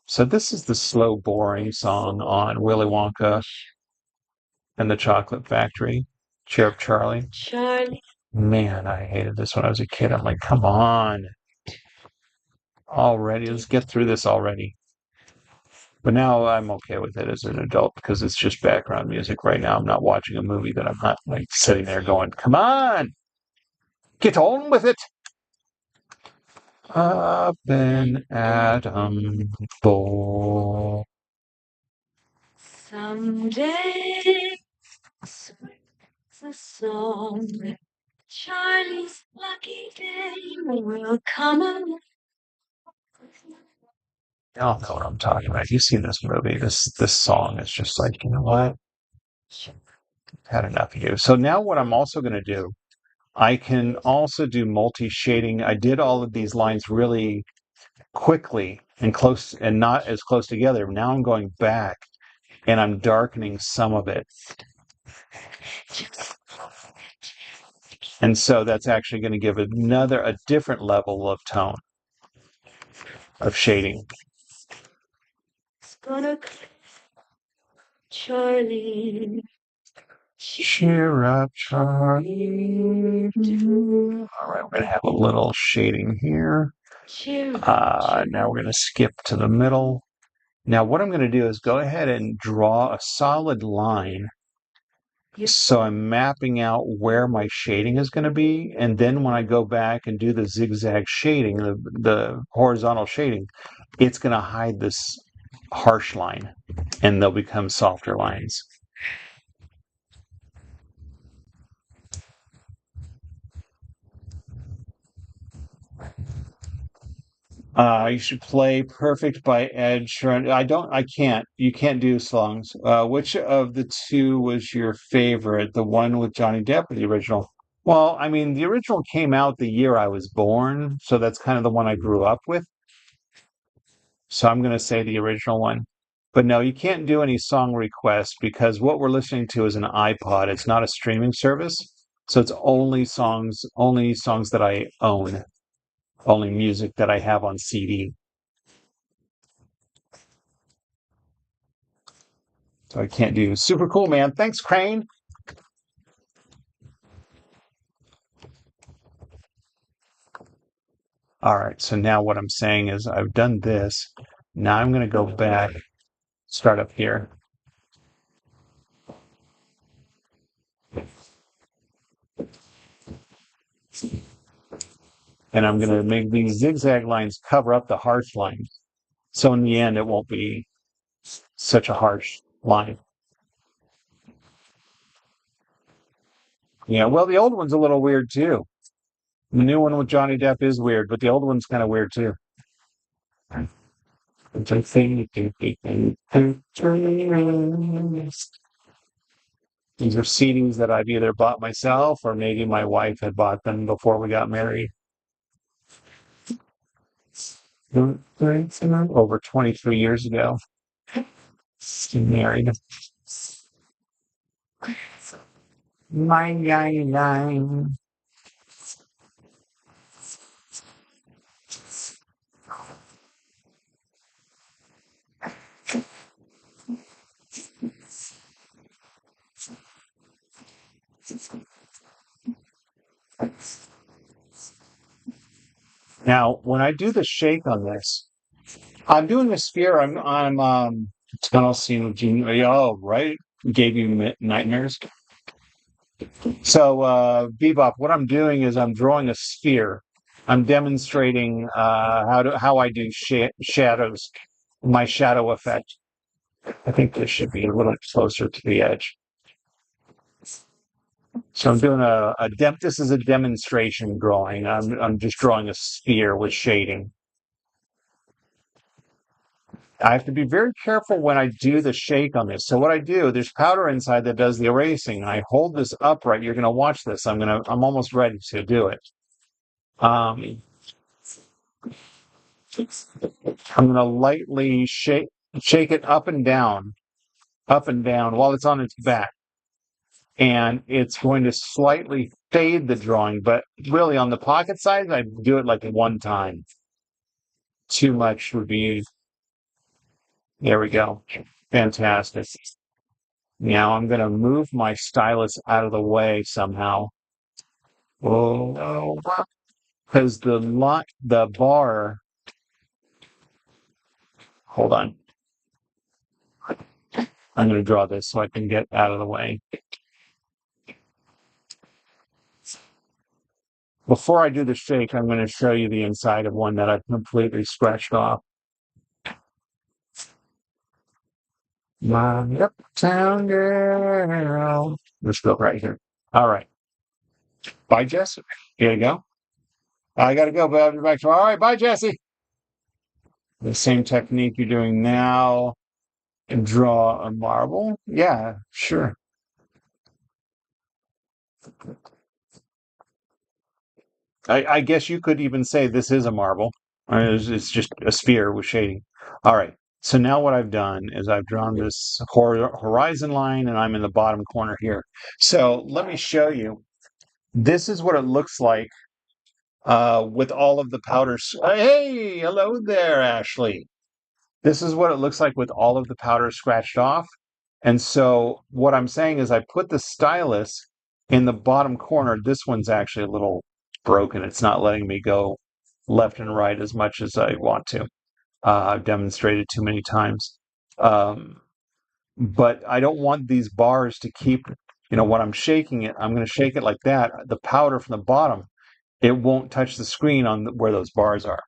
So this is the slow, boring song on Willy Wonka and the Chocolate Factory. Chirp Charlie. Charlie. Man, I hated this when I was a kid. I'm like, come on. Already, let's get through this already. But now I'm okay with it as an adult because it's just background music right now. I'm not watching a movie that I'm not like sitting there going, come on, get on with it. Up and Adam Bull. Someday, the song, Charlie's lucky day will come along. Y'all know what I'm talking about. You've seen this movie. This song is just like, you know what? Had enough of you. So now what I'm also going to do, I can also do multi-shading. I did all of these lines really quickly and close and not as close together. Now I'm going back and I'm darkening some of it. And so that's actually going to give a different level of tone of shading. It's gonna Charlie. Cheer up, Charlie. All right, we're going to have a little shading here. Now we're going to skip to the middle. Now what I'm going to do is go ahead and draw a solid line. So I'm mapping out where my shading is going to be. And then when I go back and do the zigzag shading, the horizontal shading, it's going to hide this harsh line and they'll become softer lines. You should play Perfect by Ed Sheeran. I can't. You can't do songs. Which of the two was your favorite? The one with Johnny Depp or the original? Well, I mean, the original came out the year I was born, so that's kind of the one I grew up with. So I'm going to say the original one. But no, you can't do any song requests because what we're listening to is an iPod. It's not a streaming service. So it's only songs that I own, only music that I have on CD. So I can't do super cool, man. Thanks, Crane. All right, so now what I'm saying is I've done this. Now I'm going to go back, start up here. And I'm going to make these zigzag lines cover up the harsh lines. So in the end, it won't be such a harsh line. Yeah, well, the old one's a little weird too. The new one with Johnny Depp is weird, but the old one's kind of weird too. These are CDs that I've either bought myself or maybe my wife had bought them before we got married. Over 23 years ago. Married. Nine. Now, when I do the shake on this, I'm doing a sphere. I'm tunnel scene with Gene. Oh, right. Gave you nightmares. So, Bebop, what I'm doing is I'm drawing a sphere. I'm demonstrating how I do shadows, my shadow effect. I think this should be a little closer to the edge. So I'm doing this is a demonstration drawing. I'm just drawing a sphere with shading. I have to be very careful when I do the shake on this. So what I do, there's powder inside that does the erasing. I hold this upright. You're going to watch this. I'm almost ready to do it. I'm going to lightly shake it up and down while it's on its back. And it's going to slightly fade the drawing, but really on the pocket size, I do it like one time. Too much would be, there we go. Fantastic. Now I'm going to move my stylus out of the way somehow. Oh, because the bar, hold on. I'm going to draw this so I can get out of the way. Before I do the shake, I'm going to show you the inside of one that I've completely scratched off. My uptown girl. Let's go right here. All right. Bye, Jesse. Here you go. I got to go, but I'll be back tomorrow. All right. Bye, Jesse. The same technique you're doing now. And draw a marble. Yeah, sure. I guess you could even say this is a marble. It's just a sphere with shading. All right. So now what I've done is I've drawn this horizon line and I'm in the bottom corner here. So let me show you. This is what it looks like with all of the powders. Hey, hello there, Ashley. This is what it looks like with all of the powder scratched off. And so what I'm saying is I put the stylus in the bottom corner. This one's actually a little broken. It's not letting me go left and right as much as I want to. I've demonstrated too many times. But I don't want these bars to keep, when I'm shaking it, I'm going to shake it like that. The powder from the bottom, it won't touch the screen on where those bars are.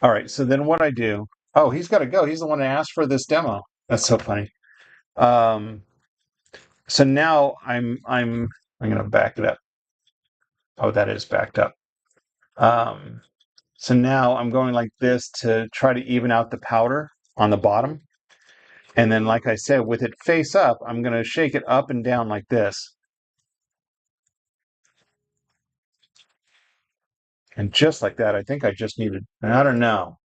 All right, so then what I do, oh, he's got to go. He's the one that asked for this demo. That's so funny. So now I'm going to back it up. Oh, that is backed up. So now I'm going like this to try to even out the powder on the bottom. And then, like I said, with it face up, I'm going to shake it up and down like this. And just like that, I think I just needed, I don't know.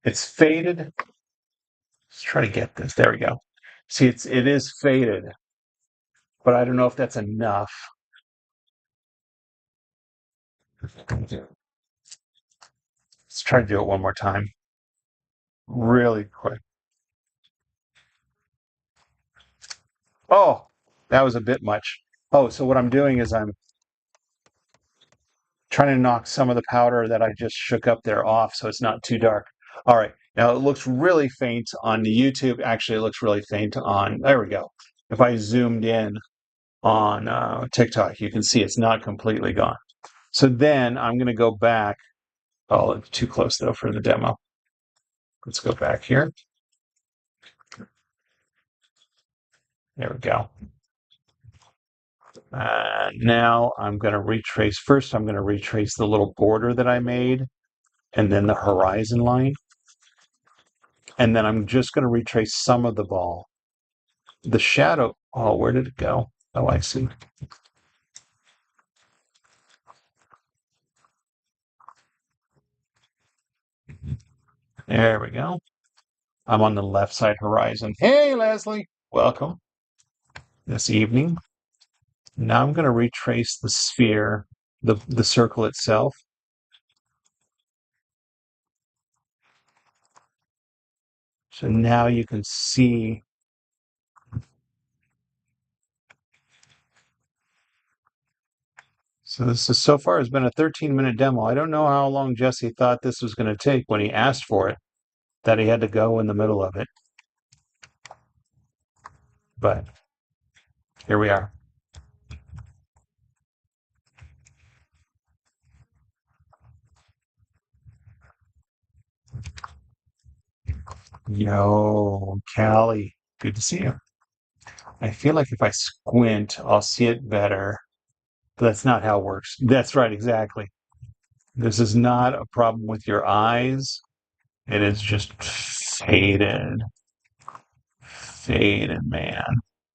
It's faded. Let's try to get this. There we go. See, it is faded, but I don't know if that's enough. Let's try to do it one more time. Really quick. Oh, that was a bit much. Oh, so what I'm doing is I'm trying to knock some of the powder that I just shook up there off so it's not too dark. All right. Now it looks really faint on the YouTube. Actually, it looks really faint on, there we go. If I zoomed in on TikTok, you can see it's not completely gone. So then I'm going to go back. Oh, it's too close though for the demo. Let's go back here. There we go. Now I'm going to retrace. First, I'm going to retrace the little border that I made and then the horizon line. And then I'm just going to retrace some of the ball. The shadow, oh, where did it go? Oh, I see. There we go. I'm on the left side horizon. Hey, Leslie, welcome this evening. Now I'm going to retrace the sphere, the circle itself. So now you can see. So this is so far has been a 13-minute demo. I don't know how long Jesse thought this was going to take when he asked for it, that he had to go in the middle of it. But here we are. Yo, Callie, good to see you. I feel like if I squint, I'll see it better. But that's not how it works. That's right, exactly. This is not a problem with your eyes. It is just faded. Faded, man.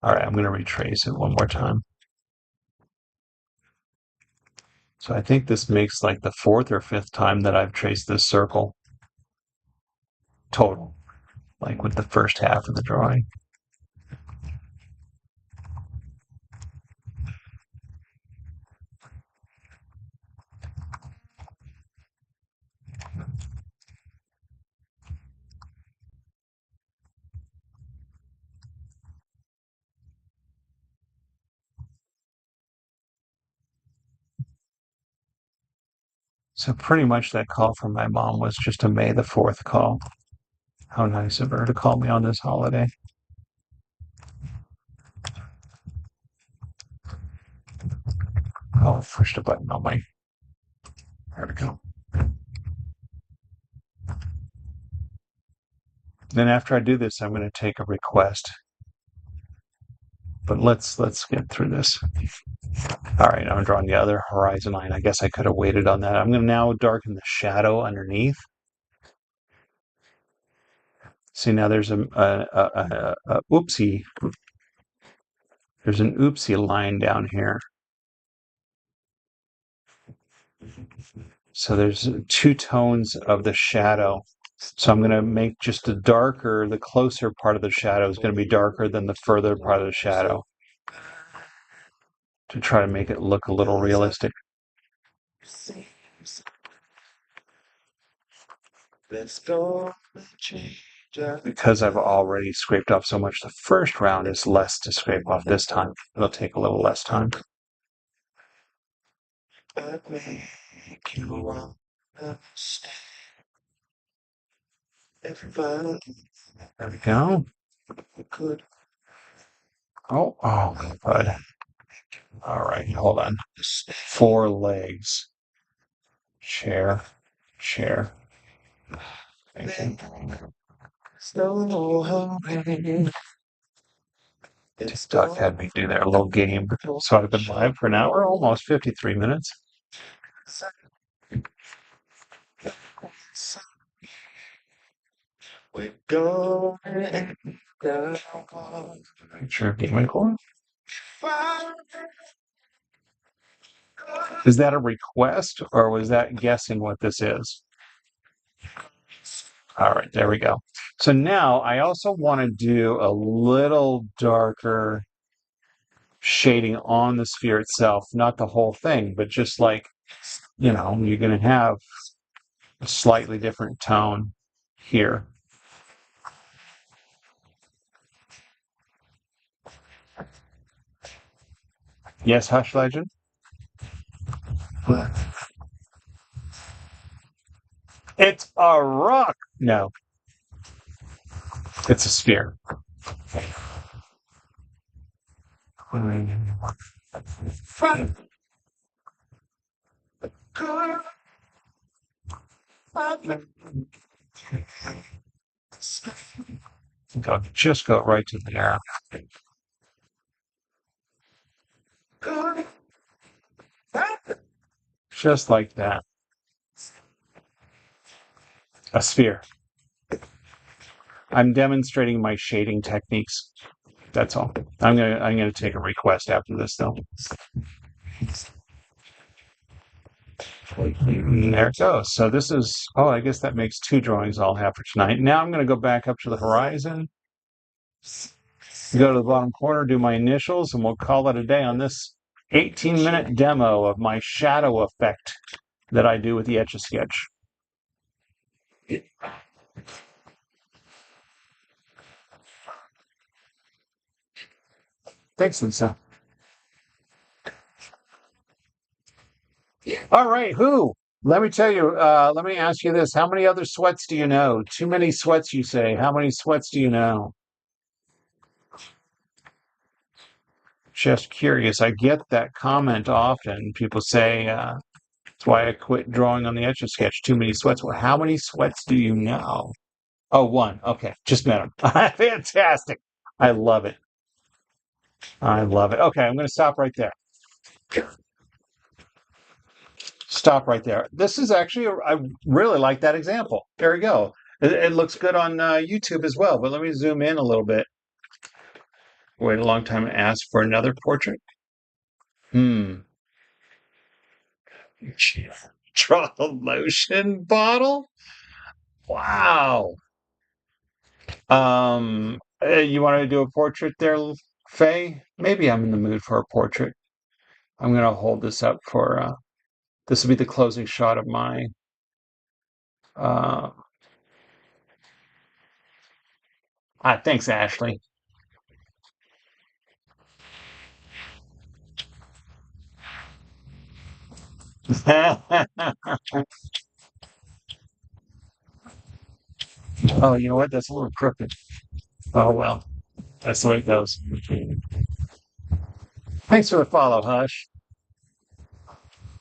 All right, I'm going to retrace it one more time. So I think this makes like the fourth or fifth time that I've traced this circle total, like with the first half of the drawing. So pretty much that call from my mom was just a May the 4th call. How nice of her to call me on this holiday. Oh, pushed a button on my. There we go. Then after I do this, I'm going to take a request. But let's get through this. All right, I'm drawing the other horizon line. I guess I could have waited on that. I'm going to now darken the shadow underneath. See, now there's a oopsie. There's an oopsie line down here. So there's two tones of the shadow. So I'm going to make just the darker, the closer part of the shadow is going to be darker than the further part of the shadow to try to make it look a little realistic. Because I've already scraped off so much the first round, it's less to scrape off this time. It'll take a little less time. There we go. Oh, good. All right, hold on. 4 legs. Chair. Thank you. TikTok had me do their little game. So I've been live for an hour, almost 53 minutes. Picture of Game Core. Is that a request or was that guessing what this is? All right, there we go. So now I also want to do a little darker shading on the sphere itself, not the whole thing, but just like, you're going to have a slightly different tone here. Yes, Hush Legend? It's a rock! No, it's a sphere. Just go right to there. Just like that. A sphere. I'm demonstrating my shading techniques. That's all. I'm gonna take a request after this though. And there it goes. So this is, oh, I guess that makes 2 drawings I'll have for tonight. Now I'm going to go back up to the horizon, go to the bottom corner, do my initials, and we'll call it a day on this 18-minute demo of my shadow effect that I do with the Etch A Sketch. Thanks, Lisa. All right, who? Let me tell you, let me ask you this. How many other sweats do you know? Too many sweats, you say. How many sweats do you know? Just curious. I get that comment often. People say, that's why I quit drawing on the Etch A Sketch. Too many sweats. Well, how many sweats do you know? Oh, one. Okay, just met him. Fantastic. I love it. I love it. Okay, I'm going to stop right there. Stop right there. This is actually, I really like that example. There we go. It looks good on YouTube as well, but let me zoom in a little bit. Wait a long time to ask for another portrait. Draw a lotion bottle? Wow. You want to do a portrait there, Faye? Maybe I'm in the mood for a portrait. I'm going to hold this up for, this will be the closing shot of my, uh, thanks, Ashley. Oh, you know what? That's a little crooked. Oh, well, that's the way it goes. Thanks for the follow, Hush.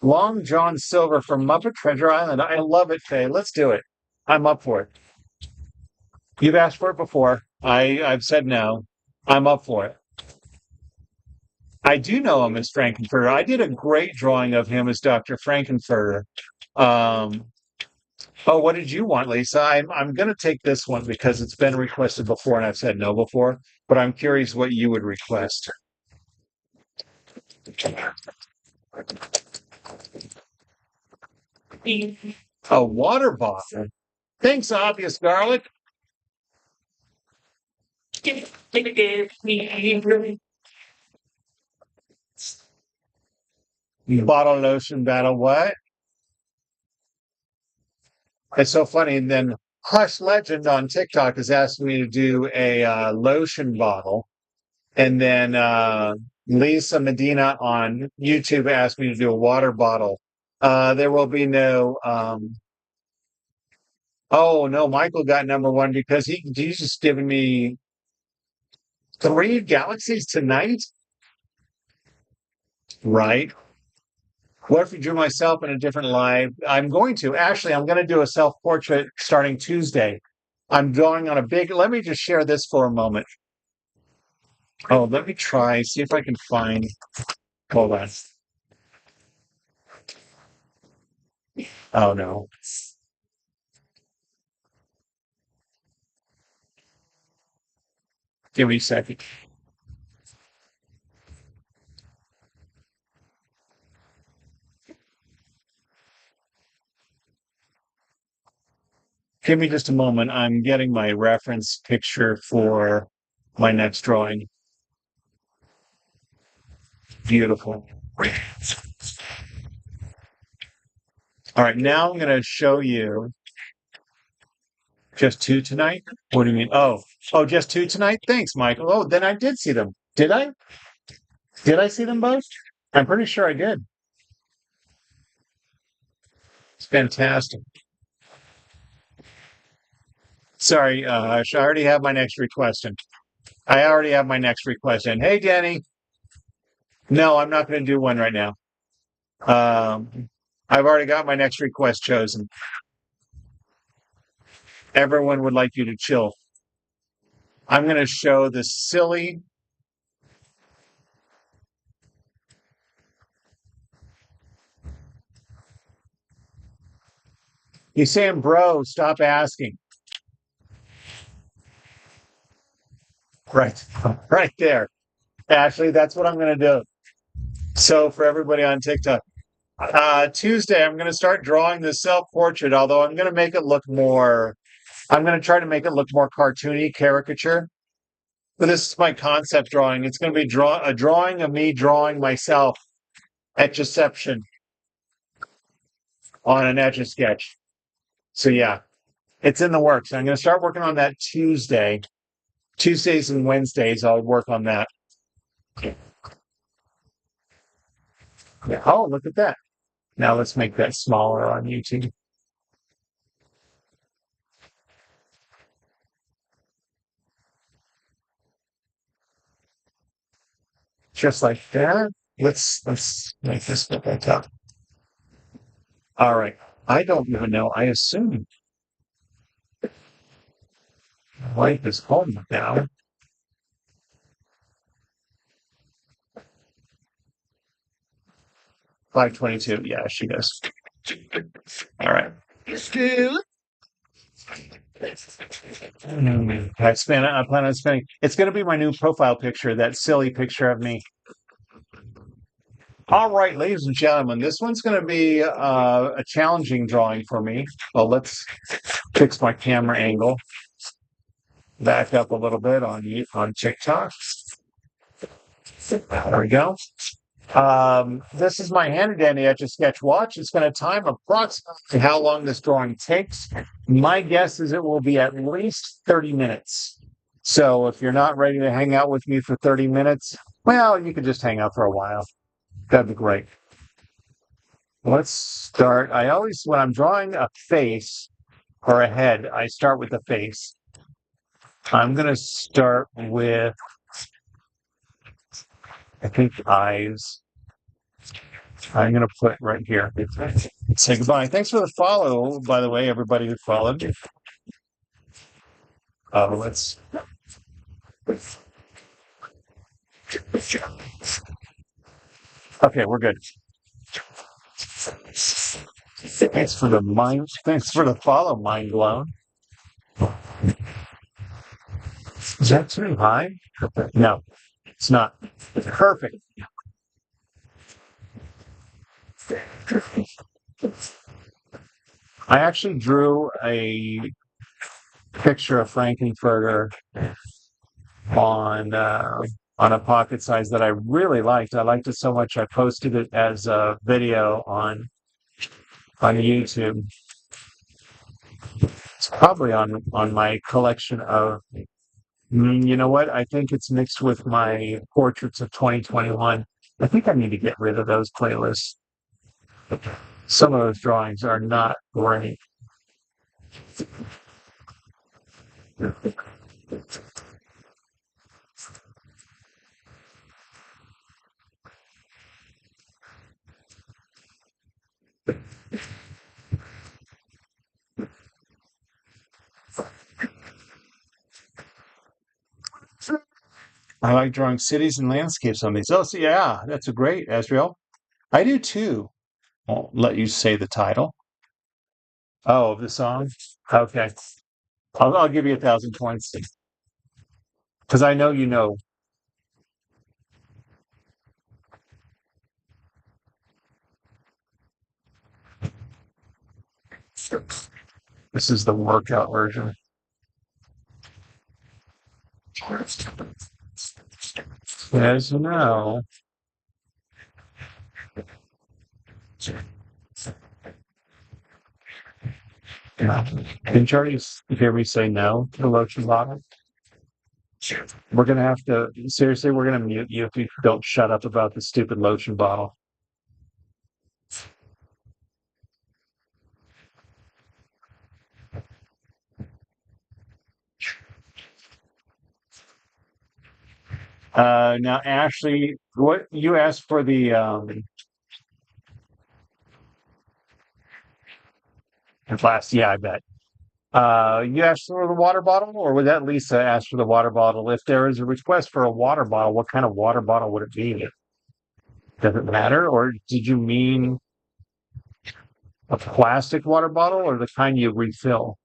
Long John Silver from Muppet Treasure Island. I love it, Faye. Let's do it. I'm up for it. You've asked for it before. I've said no. I'm up for it. I do know him as Frankenfurter. I did a great drawing of him as Dr. Frankenfurter. Um, oh, what did you want, Lisa? I'm going to take this one because it's been requested before and I've said no before, but I'm curious what you would request. A water bottle. Thanks, obvious garlic. Bottle lotion battle. What? It's so funny. And then Hush Legend on TikTok has asked me to do a lotion bottle. And then Lisa Medina on YouTube asked me to do a water bottle. There will be no. Oh no, Michael got number one because he's just given me 3 galaxies tonight. Right. What if you drew myself in a different life? I'm going to. Actually, I'm going to do a self portrait starting Tuesday. I'm drawing on a big. Let me just share this for a moment. Oh, let me try. See if I can find. Hold on. Oh no. Give me a second. Give me just a moment. I'm getting my reference picture for my next drawing. Beautiful. All right, now I'm going to show you just two tonight. What do you mean? Oh, just two tonight? Thanks, Michael. Oh, then I did see them. Did I? Did I see them both? I'm pretty sure I did. It's fantastic. Sorry, I already have my next request in. I already have my next request in. Hey, Danny. No, I'm not going to do one right now. I've already got my next request chosen. Everyone would like you to chill. I'm going to show the silly. He's saying, bro, stop asking. Right, right there. Ashley, that's what I'm going to do. So for everybody on TikTok, Tuesday, I'm going to start drawing the self-portrait, although I'm going to make it look more, I'm going to try to make it look more cartoony, caricature. But this is my concept drawing. It's going to be a drawing of me drawing myself, Etch A Sketch on an Etch A Sketch. So yeah, it's in the works. I'm going to start working on that Tuesday. Tuesdays and Wednesdays, I'll work on that. Yeah. Oh, look at that. Now let's make that smaller on YouTube. Just like that. Let's make this look like that. All right. I don't even know. I assume wife is home now. 5:22. Yeah, she does. All right. I plan on spending. It's going to be my new profile picture. That silly picture of me. All right, ladies and gentlemen, this one's going to be a challenging drawing for me. Well, let's fix my camera angle. Back up a little bit on TikTok. There we go. This is my handy dandy Etch A Sketch watch. It's going to time approximately how long this drawing takes. My guess is it will be at least 30 minutes. So if you're not ready to hang out with me for 30 minutes, well, you can just hang out for a while. That'd be great. Let's start. I always, when I'm drawing a face or a head, I start with the face. I'm going to start with, I think, eyes. I'm going to put right here. Say goodbye. Thanks for the follow, by the way, everybody who followed. Let's. Okay, we're good. Thanks for the follow, mind blown. Is that too high? No, it's not. Perfect. I actually drew a picture of Frankenfurter on a pocket size that I really liked. I liked it so much I posted it as a video on YouTube. It's probably on my collection of. You know what? I think it's mixed with my portraits of 2021. I think I need to get rid of those playlists. Some of those drawings are not great. I like drawing cities and landscapes on these. Oh, so yeah, that's a great, Asriel. I do too. I'll let you say the title. Oh, the song? Okay. I'll give you 1,000 points. Because I know you know. This is the workout version. As you know. Didn't you already hear me say no to the lotion bottle? We're gonna have to seriously. We're gonna mute you if you don't shut up about the stupid lotion bottle. Now, Ashley, what you asked for the glass? Yeah, I bet. You asked for the water bottle, or would that Lisa ask for the water bottle? If there is a request for a water bottle, what kind of water bottle would it be? Does it matter, or did you mean a plastic water bottle, or the kind you refill?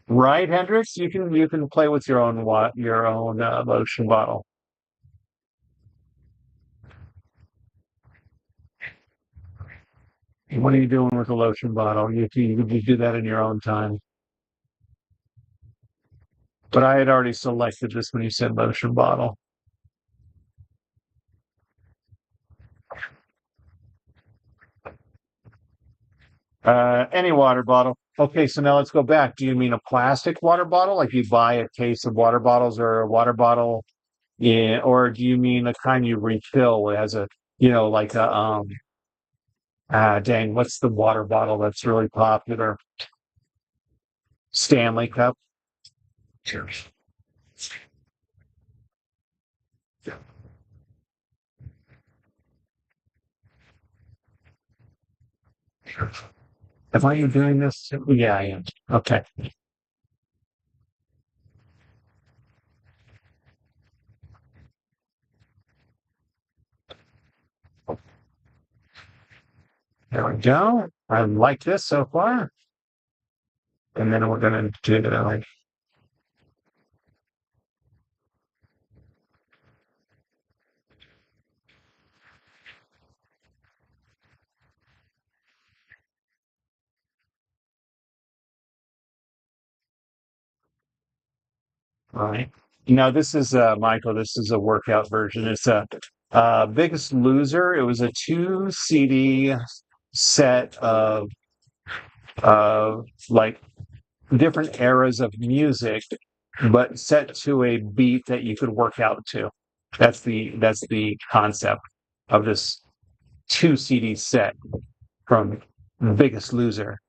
Right, Hendrix? You can play with your own lotion bottle. What are you doing with a lotion bottle? You do that in your own time. But I had already selected this when you said lotion bottle. Any water bottle. Okay, so now let's go back. Do you mean a plastic water bottle, like you buy a case of water bottles or a water bottle? Yeah, or do you mean the kind you refill as a, like a dang, what's the water bottle that's really popular? Stanley Cup. Cheers. Am I doing this? Yeah, I am. Okay. There we go. I like this so far. And then we're going to do like, all right. Now, this is, Michael, this is a workout version. It's a Biggest Loser. It was a 2 CD set of like different eras of music, but set to a beat that you could work out to. That's the concept of this 2 CD set from Biggest Loser.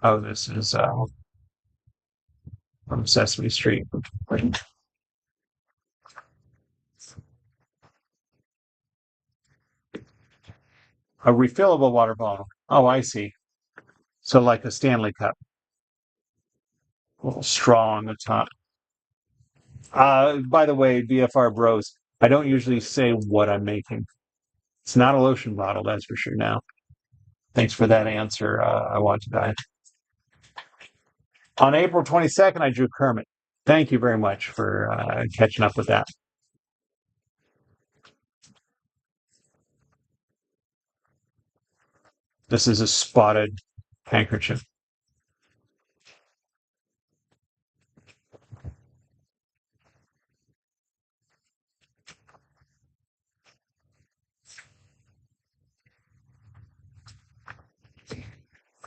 Oh, this is from Sesame Street. A refillable water bottle. Oh, I see. So like a Stanley Cup, a little straw on the top. By the way, BFR bros, I don't usually say what I'm making. It's not a lotion bottle, that's for sure now. Thanks for that answer. I want to die. On April 22nd, I drew Kermit. Thank you very much for catching up with that. This is a spotted handkerchief.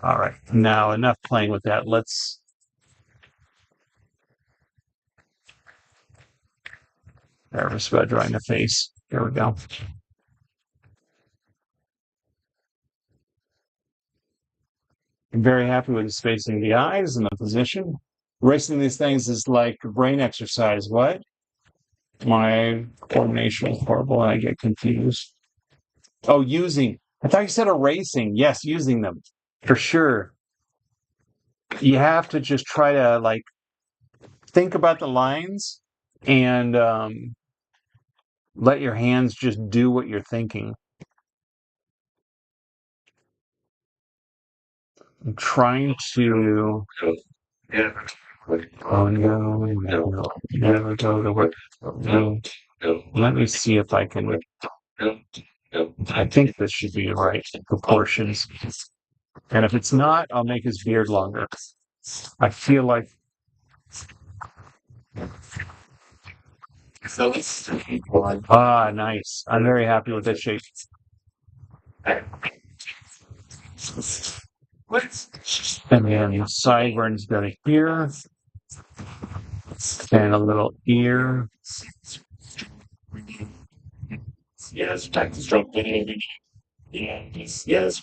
All right. Now, enough playing with that. Let's. Nervous about drawing the face. There we go. I'm very happy with the spacing of the eyes and the position. Racing these things is like brain exercise. What? My coordination is horrible and I get confused. Oh, using. I thought you said erasing. Yes, using them. For sure. You have to just try to like think about the lines and let your hands just do what you're thinking. I'm trying to. Oh no, never go to work. No. Let me see if I can. I think this should be the right proportions. And if it's not, I'll make his beard longer. I feel like Ah, nice. I'm very happy with this shape. And then the sideburns go to here. And a little ear. Yes, practice jumping. Yes, jumping.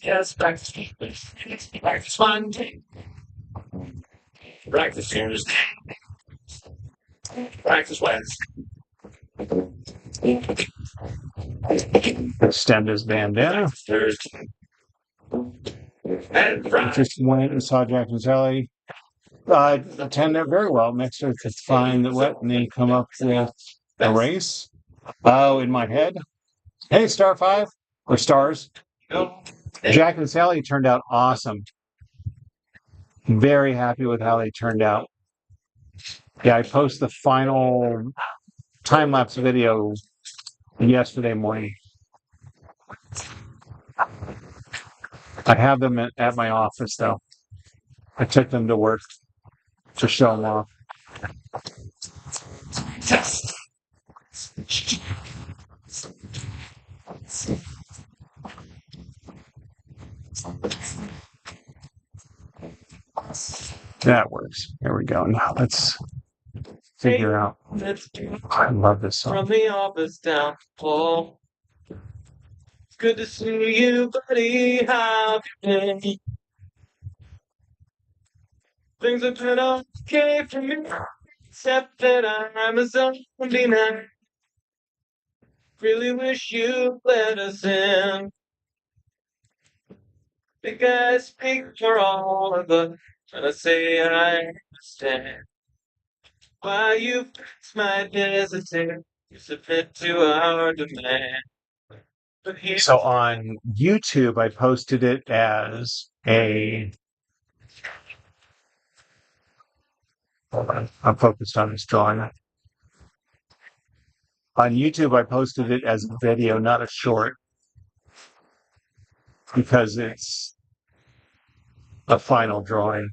Yes, practice. Practice fun. Practice Tuesday. Practice Wednesday. Extend his bandana. Thursday. And Friday. Just went and saw Jack and Sally. Attend that very well. Next to find the wet, and then come up with a race. Oh, in my head. Hey, Star 5 or Stars. Jack and Sally turned out awesome. Very happy with how they turned out. Yeah, I posted the final time lapse video yesterday morning. I have them at my office though. I took them to work to show them off. That works. There we go. Now let's figure out. I love this song. From the office down the hall. It's good to see you, buddy. How you been? Things have been okay for me, except that I'm a zombie now. Really wish you let us in. Think I speak for all of us when I say I understand why you fix my hesitate. You submit to our demand. But here, So on YouTube, I posted it as a. Hold on, I'm focused on this drawing. On YouTube, I posted it as a video, not a short, because it's a final drawing.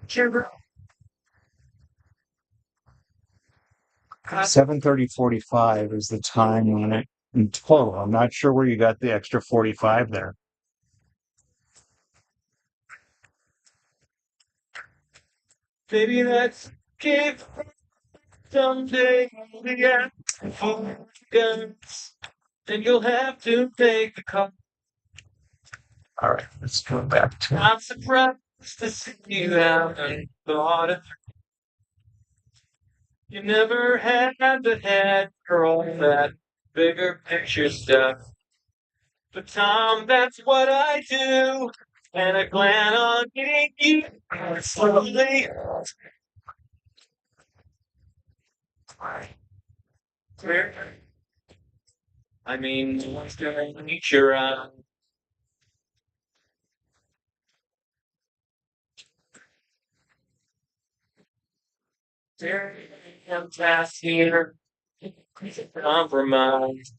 Sure. 7:30:45 is the time on it in total. I'm not sure where you got the extra 45 there. Maybe that's okay someday. Yeah, for guns, then you'll have to take the call. All right, let's go back to. I'm surprised to see you haven't thought of. You never had the head for all that bigger picture stuff. But Tom, that's what I do, and I plan on getting you slowly. I mean, what's going to meet your task here. Compromise.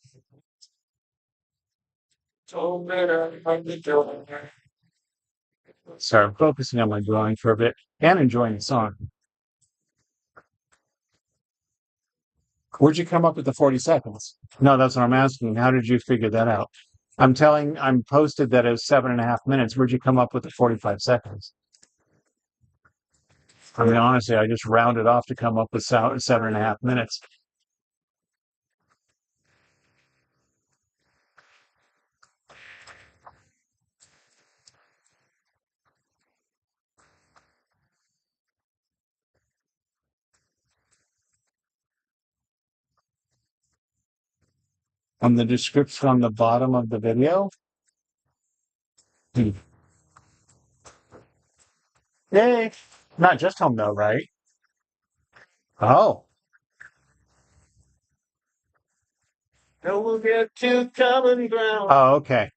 Open up the door. Sorry, I'm focusing on my drawing for a bit and enjoying the song. Where'd you come up with the 40 seconds? No, that's what I'm asking. How did you figure that out? I'm posted that it was 7.5 minutes. Where'd you come up with the 45 seconds? I mean, honestly, I just rounded off to come up with 7.5 minutes. On the description on the bottom of the video. Yay! Not just home though, right? Oh, No, we'll get to common ground. oh, okay.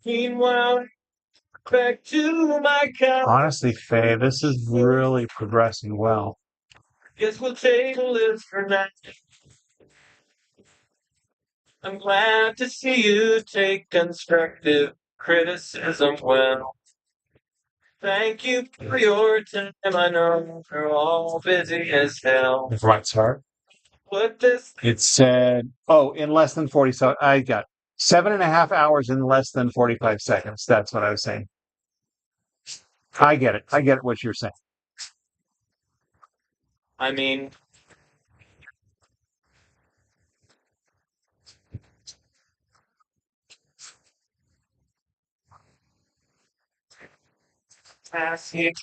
Meanwhile, back to my car. Honestly, Faye, this is really progressing well. Guess we'll table this for now. I'm glad to see you take constructive criticism well. Thank you for your time. I know we're all busy as hell. Right, sorry. What this It said, oh, in less than 40 seconds. I got 7.5 hours in less than 45 seconds. That's what I was saying. I get it. I get what you're saying. I mean, asking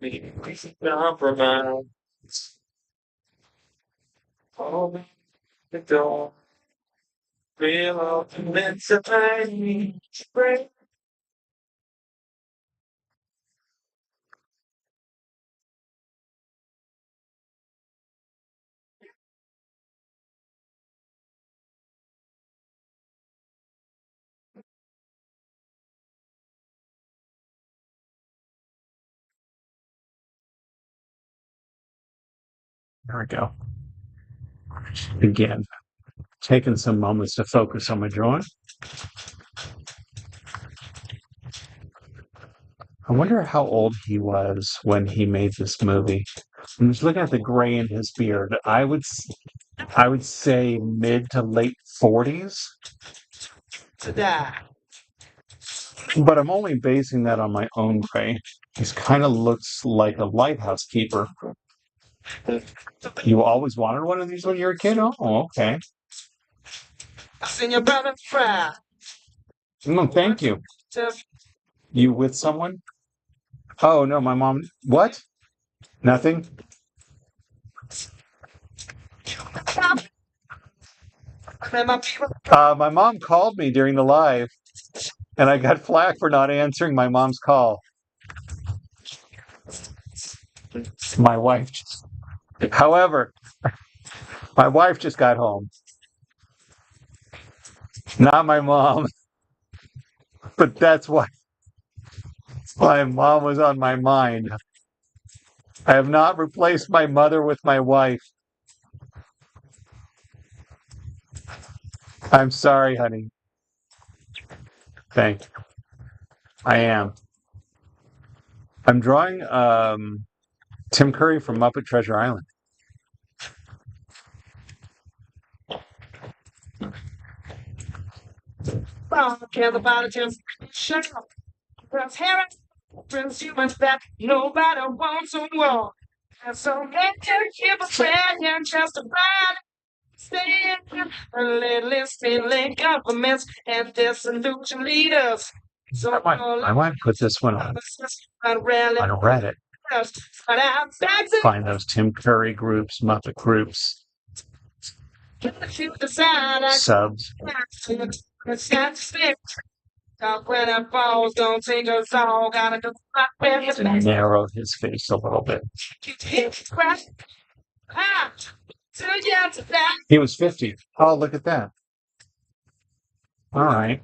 me to compromise. Oh, the door. Real ultimate surprise. Break. There we go. Again, taking some moments to focus on my drawing. I wonder how old he was when he made this movie. I'm just looking at the gray in his beard. I would say mid to late 40s, To die. but I'm only basing that on my own gray. He kind of looks like a lighthouse keeper. You always wanted one of these when you were a kid? Oh, okay. I seen your brother fry. No, thank you. Just You with someone? Oh, no, my mom. What? Nothing? man, my people. My mom called me during the live, and I got flack for not answering my mom's call. My wife just. However, my wife just got home. Not my mom, but that's why my mom was on my mind. I have not replaced my mother with my wife. I'm sorry, honey. Thank you. I am. I'm drawing Tim Curry from Muppet Treasure Island. I don't care about it. Just shut up. Prince Harry brings humans back. Nobody wants a war. And so make you keep a friend and just a bad. Stay lately stealing governments and disillusion leaders. So I might put this one on Reddit. but I beg Find those Tim Curry groups, Muppet groups, you decide I subs. it's got to stick. When it falls, don't take us all. Gotta do my best. To narrow his face a little bit. He was 50. Oh, look at that. All right.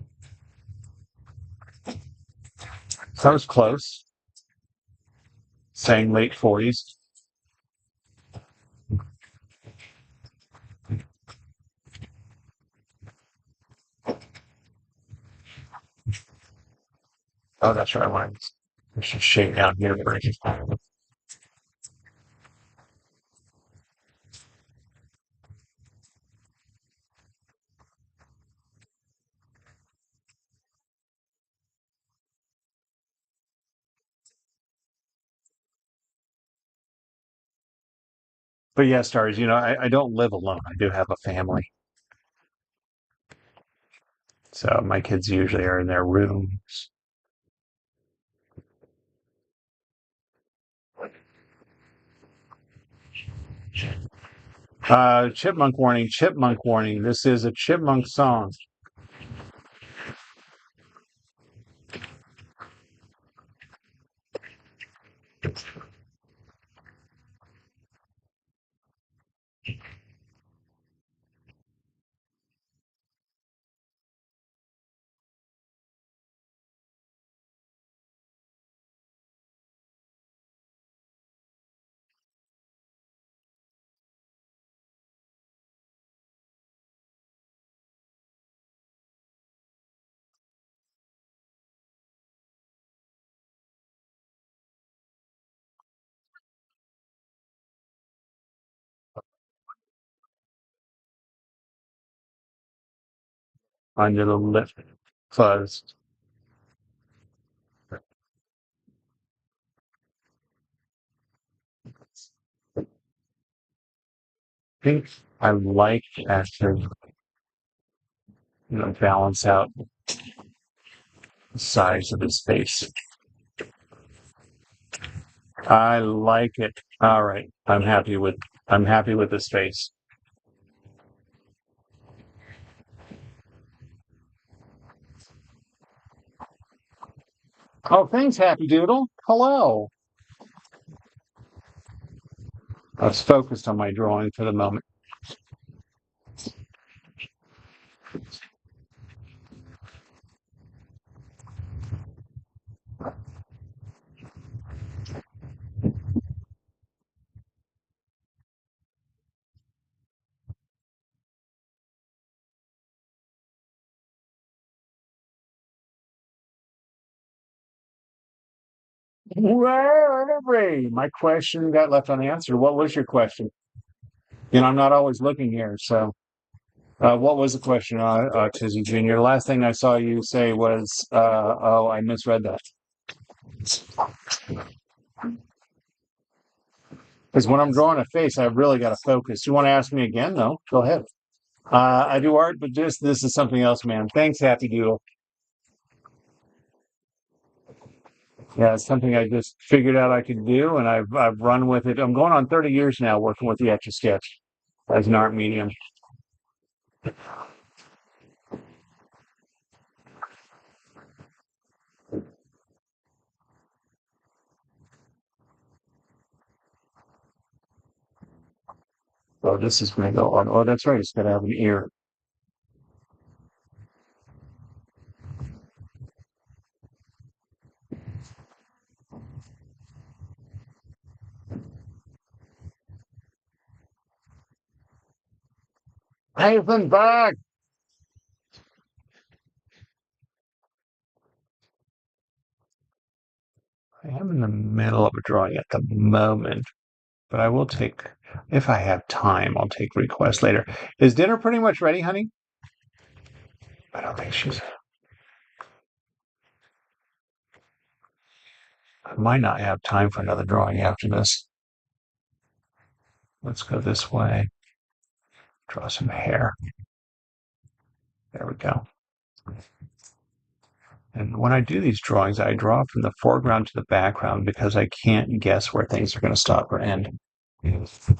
That was close. Saying late 40s. Oh, that's right. I should shake down here. But yeah, stars, I don't live alone. I do have a family. So my kids usually are in their rooms. Chipmunk warning, chipmunk warning. This is a chipmunk song. under the lip fuzz. I think I like that to balance out the size of his face. I like it. All right. I'm happy with this face. Oh, thanks, Happy Doodle. Hello. I was focused on my drawing for the moment. Well, my question got left unanswered. What was your question? I'm not always looking here, so what was the question, Tizzy Jr.? The last thing I saw you say was, oh, I misread that. Because when I'm drawing a face, I've really got to focus. You want to ask me again? No, go ahead. I do art, but this is something else, man. Thanks, Happy Doodle. Yeah, it's something I just figured out I could do, and I've run with it. I'm going on 30 years now working with the Etch A Sketch as an art medium. Oh, this is going to go on. Oh, that's right. It's got to have an ear. Nathan, back! I am in the middle of a drawing at the moment, but I will take, if I have time, I'll take requests later. Is dinner pretty much ready, honey? I don't think she's. I might not have time for another drawing after this. Let's go this way. Draw some hair. There we go. And when I do these drawings, I draw from the foreground to the background because I can't guess where things are going to stop or end.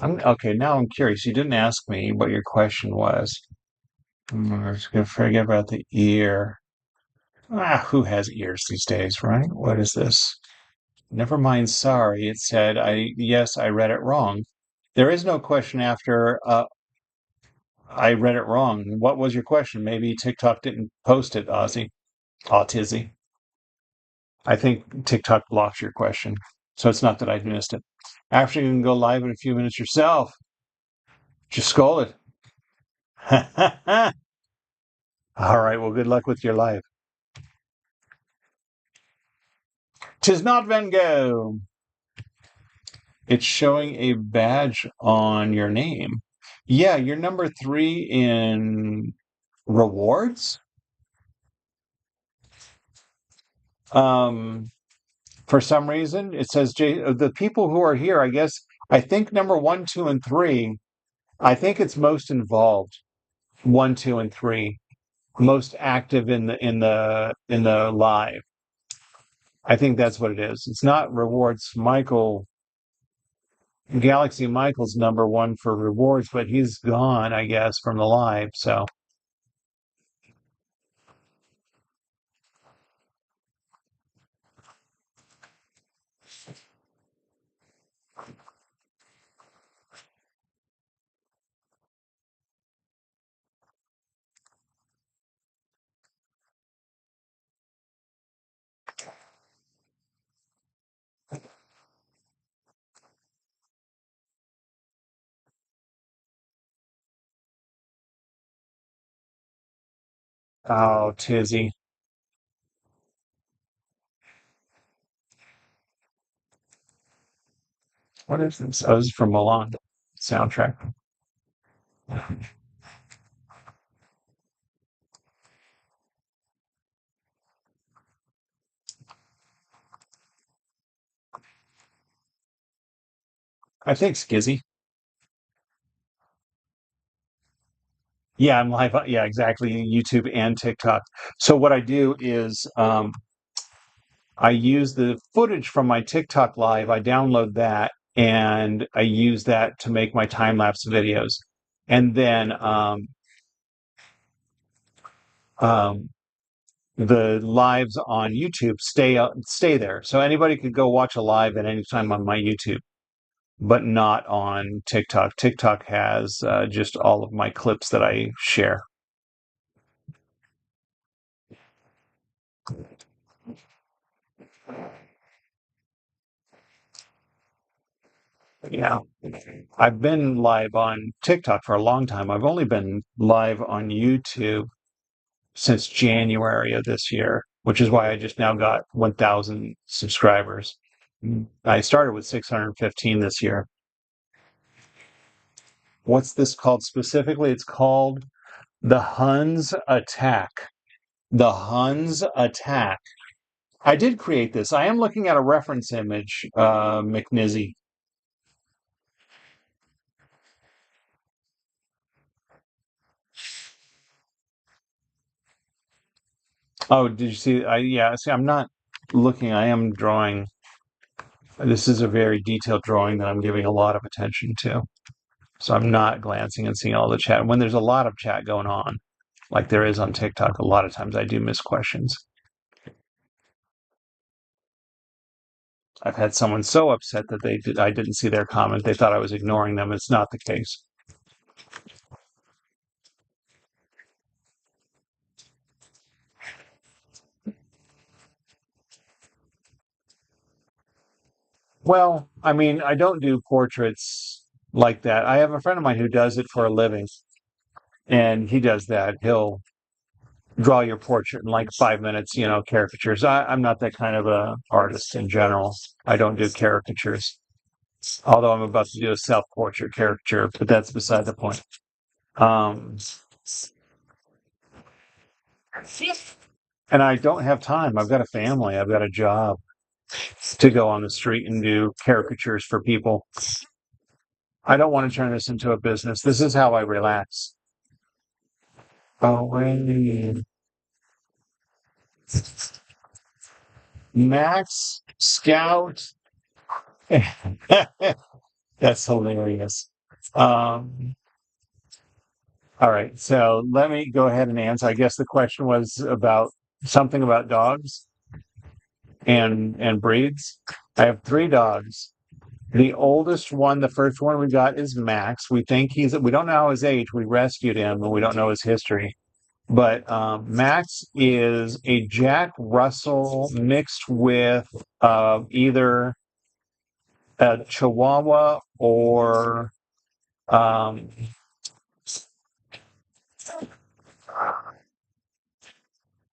Okay, now I'm curious. You didn't ask me what your question was. I'm just going to forget about the ear. Who has ears these days, right? What is this? Never mind, sorry. It said, yes, I read it wrong. There is no question after I read it wrong. What was your question? Maybe TikTok didn't post it, Ozzy. Tizzy. I think TikTok blocks your question. So it's not that I missed it. Actually, you can go live in a few minutes yourself. Just scold it. All right. Well, good luck with your life. 'Tis not Van Gogh. It's showing a badge on your name. Yeah, you're number 3 in rewards. For some reason, it says the people who are here. I think number 1, 2, and 3. I think it's most involved. 1, 2, and 3, most active in the live. I think that's what it is. It's not rewards. Galaxy Michael's number 1 for rewards, but he's gone, I guess, from the live. So, oh, Tizzy. What is this? Oh, this is from Milan soundtrack. I think Skizzy. Yeah, I'm live. Yeah, exactly. YouTube and TikTok. So what I do is I use the footage from my TikTok live. I download that and I use that to make my time lapse videos. And then um, the lives on YouTube stay there. So anybody could go watch a live at any time on my YouTube, but not on TikTok. TikTok has just all of my clips that I share. Yeah. I've been live on TikTok for a long time. I've only been live on YouTube since January of this year, which is why I just now got 1,000 subscribers. I started with 615 this year. What's this called specifically? It's called The Huns Attack. The Huns Attack. I did create this. I am looking at a reference image, McNizzy. Oh, did you see? Yeah, see, I'm not looking. I am drawing. This is a very detailed drawing that I'm giving a lot of attention to. So I'm not glancing and seeing all the chat. When there's a lot of chat going on, like there is on TikTok, a lot of times I do miss questions. I've had someone so upset that I didn't see their comment. They thought I was ignoring them. It's not the case. Well, I mean, I don't do portraits like that. I have a friend of mine who does it for a living, and he does that. He'll draw your portrait in like 5 minutes, caricatures. I'm not that kind of a artist in general. I don't do caricatures, although I'm about to do a self-portrait caricature, but that's beside the point. Um, and I don't have time. I've got a family. I've got a job to go on the street and do caricatures for people. I don't want to turn this into a business. This is how I relax. Oh, wait. Max Scout. That's hilarious. Um, all right, so let me go ahead and answer. I guess the question was about something about dogs and breeds. I have 3 dogs. The oldest one, the first one we got is Max. We don't know his age. We rescued him and we don't know his history. But Max is a Jack Russell mixed with either a Chihuahua or um,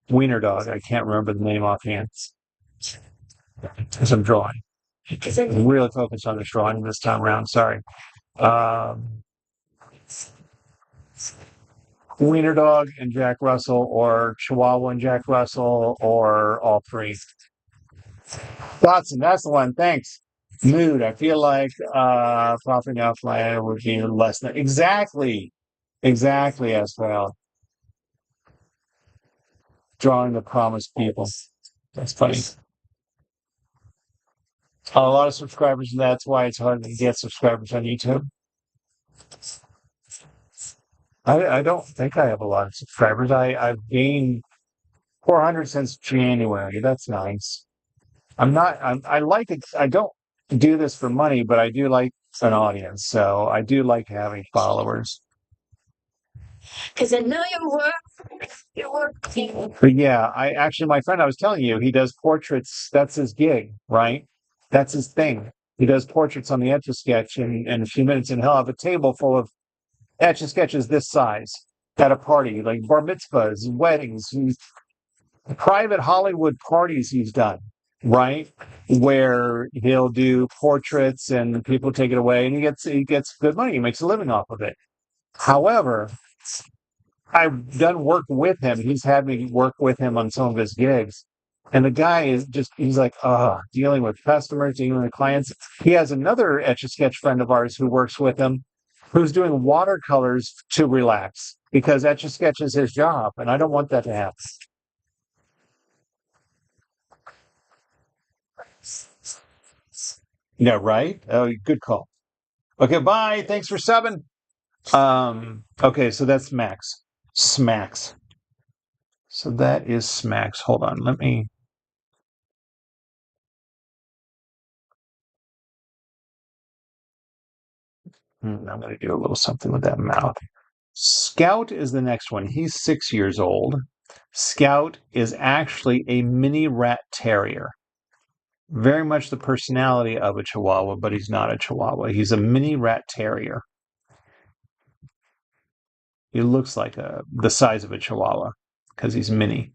Wiener Dog. I can't remember the name offhand. As I'm drawing. I'm really focused on this drawing this time around. Sorry. Um, Wiener Dog and Jack Russell, or Chihuahua and Jack Russell, or all 3. Dotson, that's the one. Thanks. Mood. I feel like propping up my would be less than exactly as well. Drawing the promised people. That's funny. A lot of subscribers, and that's why it's hard to get subscribers on YouTube. I don't think I have a lot of subscribers. I've gained 400 since January. That's nice. I like it. I don't do this for money, but I do like an audience. So I do like having followers. Because I know your work. But yeah, my friend I was telling you, he does portraits. That's his gig, right? That's his thing. He does portraits on the Etch A Sketch in a few minutes, and he'll have a table full of Etch A Sketches this size at a party, like bar mitzvahs, weddings, private Hollywood parties he's done, right? Where he'll do portraits and people take it away, and he gets good money. He makes a living off of it. However, I've done work with him. He's had me work with him on some of his gigs. And the guy is he's like, dealing with customers, dealing with clients. He has another Etch A Sketch friend of ours who works with him who's doing watercolors to relax because Etch A Sketch is his job. And I don't want that to happen. Yeah, right? Oh, good call. Okay, bye. Thanks for subbing. Okay, so that's Max. Smacks. So that is Smacks. Hold on. I'm going to do a little something with that mouth. Scout is the next one. He's 6 years old. Scout is actually a mini rat terrier. Very much the personality of a Chihuahua, but he's not a Chihuahua. He's a mini rat terrier. He looks like the size of a Chihuahua because he's mini.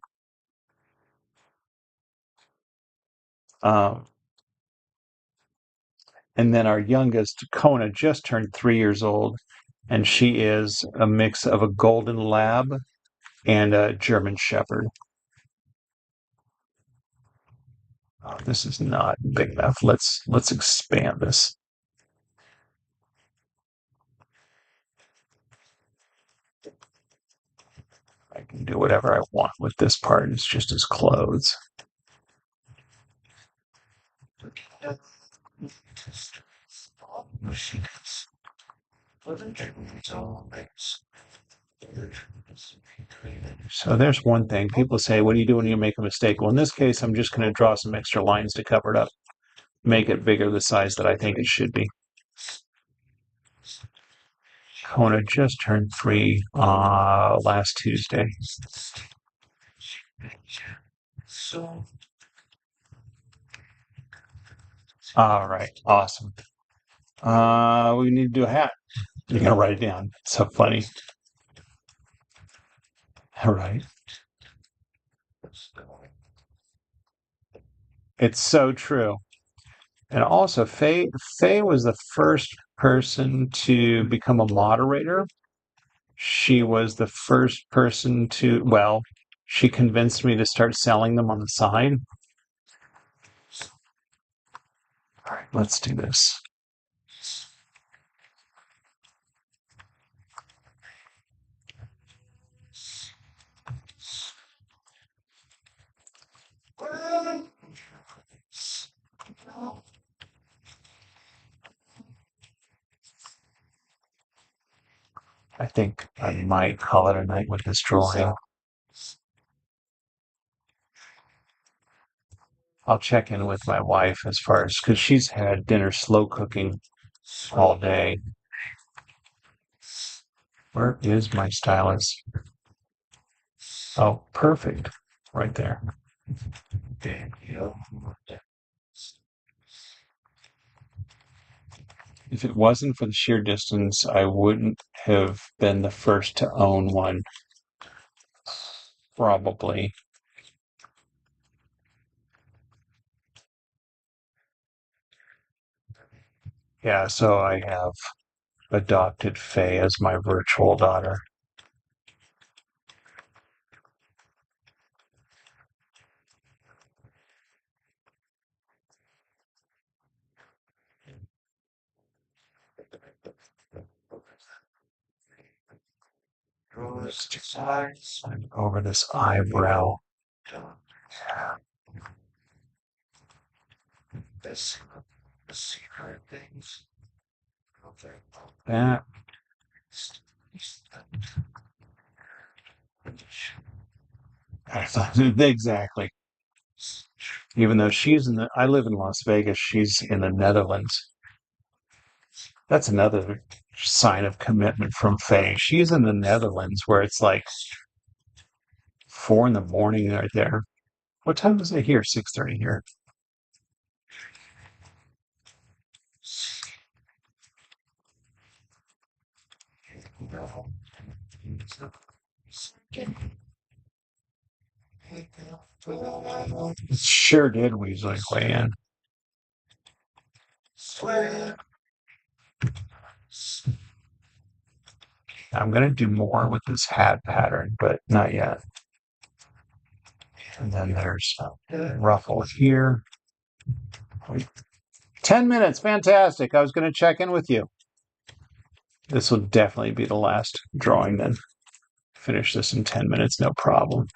Um, and then our youngest, Kona, just turned 3 years old, and she is a mix of a golden lab and a German Shepherd. Oh, this is not big enough. Let's expand this. I can do whatever I want with this part. It's just his clothes. So there's one thing. People say, what do you do when you make a mistake? Well, in this case, I'm just going to draw some extra lines to cover it up, make it bigger the size that I think it should be. Kona just turned 3 last Tuesday. All right, awesome. We need to do a hat. You're gonna write it down. It's so funny. All right. It's so true. And also, Faye was the first person to become a moderator. She was the first person to, well, she convinced me to start selling them on the side. All right, let's do this. I think I might call it a night with this drawing. I'll check in with my wife as far as because she's had dinner slow cooking all day. Where is my stylus? Oh, perfect. Right there. If it wasn't for the sheer distance, I wouldn't have been the first to own one. Probably. Yeah, so I have adopted Faye as my virtual daughter. Over this eyebrow. Yeah. That. Exactly. Even though I live in Las Vegas, she's in the Netherlands. That's another sign of commitment from Faye. She's in the Netherlands where it's like 4 in the morning right there. What time is it here? 6:30 here. It sure did Weasley weigh in. I'm gonna do more with this hat pattern, but not yet. And then there's a ruffle here. 10 minutes. Fantastic. I was going to check in with you. This will definitely be the last drawing then. Finish this in 10 minutes, no problem.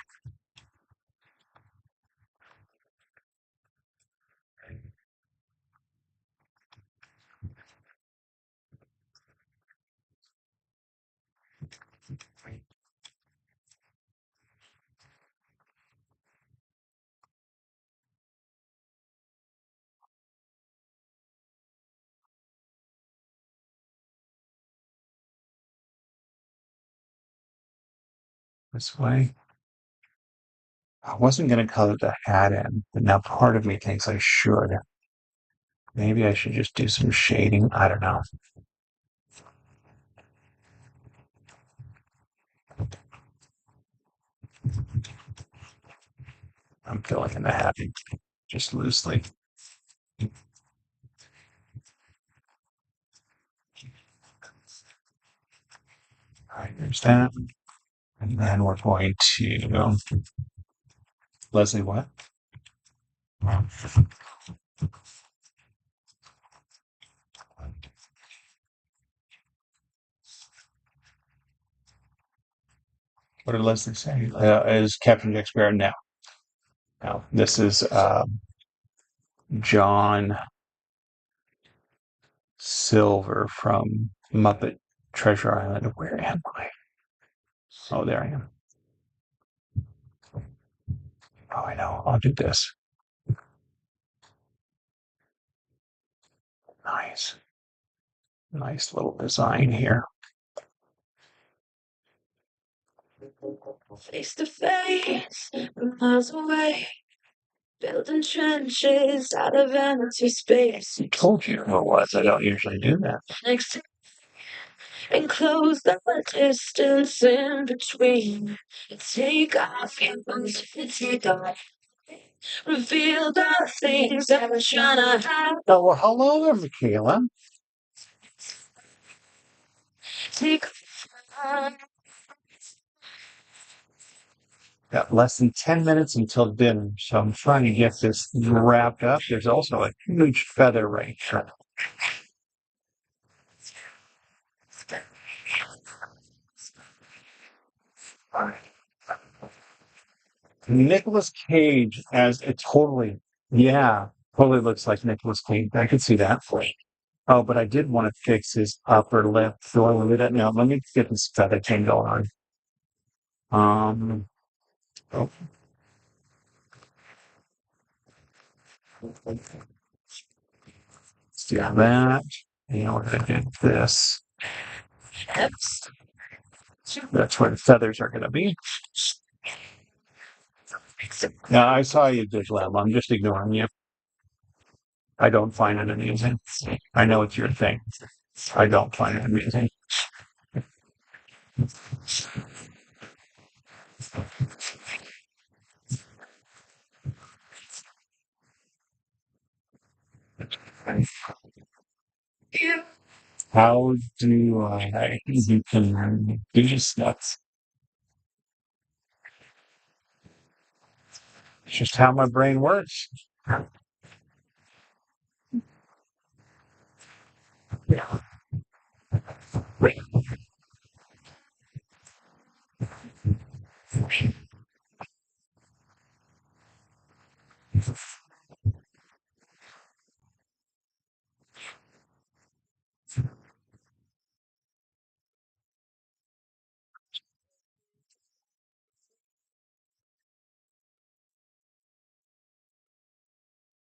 This way. I wasn't going to color the hat in, but now part of me thinks I should. Maybe I should just do some shading. I don't know. I'm filling in the hat just loosely. All right, there's that. And then we're going to Leslie, what? What did Leslie say? Is Captain Jack Sparrow now? No, this is John Silver from Muppet Treasure Island. Where am I? Oh, there I am. Oh, I know. I'll do this. Nice. Nice little design here. Face to face, from miles away, building trenches out of empty space. I told you who it was. I don't usually do that. Next to and close the distance in between. Take off your boots, take off. Reveal the things that we're trying to hide. Oh, well, hello there, Michaela. Take off. Got less than 10 minutes until dinner, so I'm trying to get this wrapped up. There's also a huge feather right here. Nicolas Cage as it totally, yeah, totally looks like Nicolas Cage. I could see that. Oh, but I did want to fix his upper lip. So I will do that now. Let me get this feather thing going on. Oh. Let's do that. And we're going to do this. That's where the feathers are going to be. Yeah, I saw you, Big Lem. I'm just ignoring you. I don't find it amusing. I know it's your thing. I don't find it amusing. How do I you can do stuff? It's just how my brain works.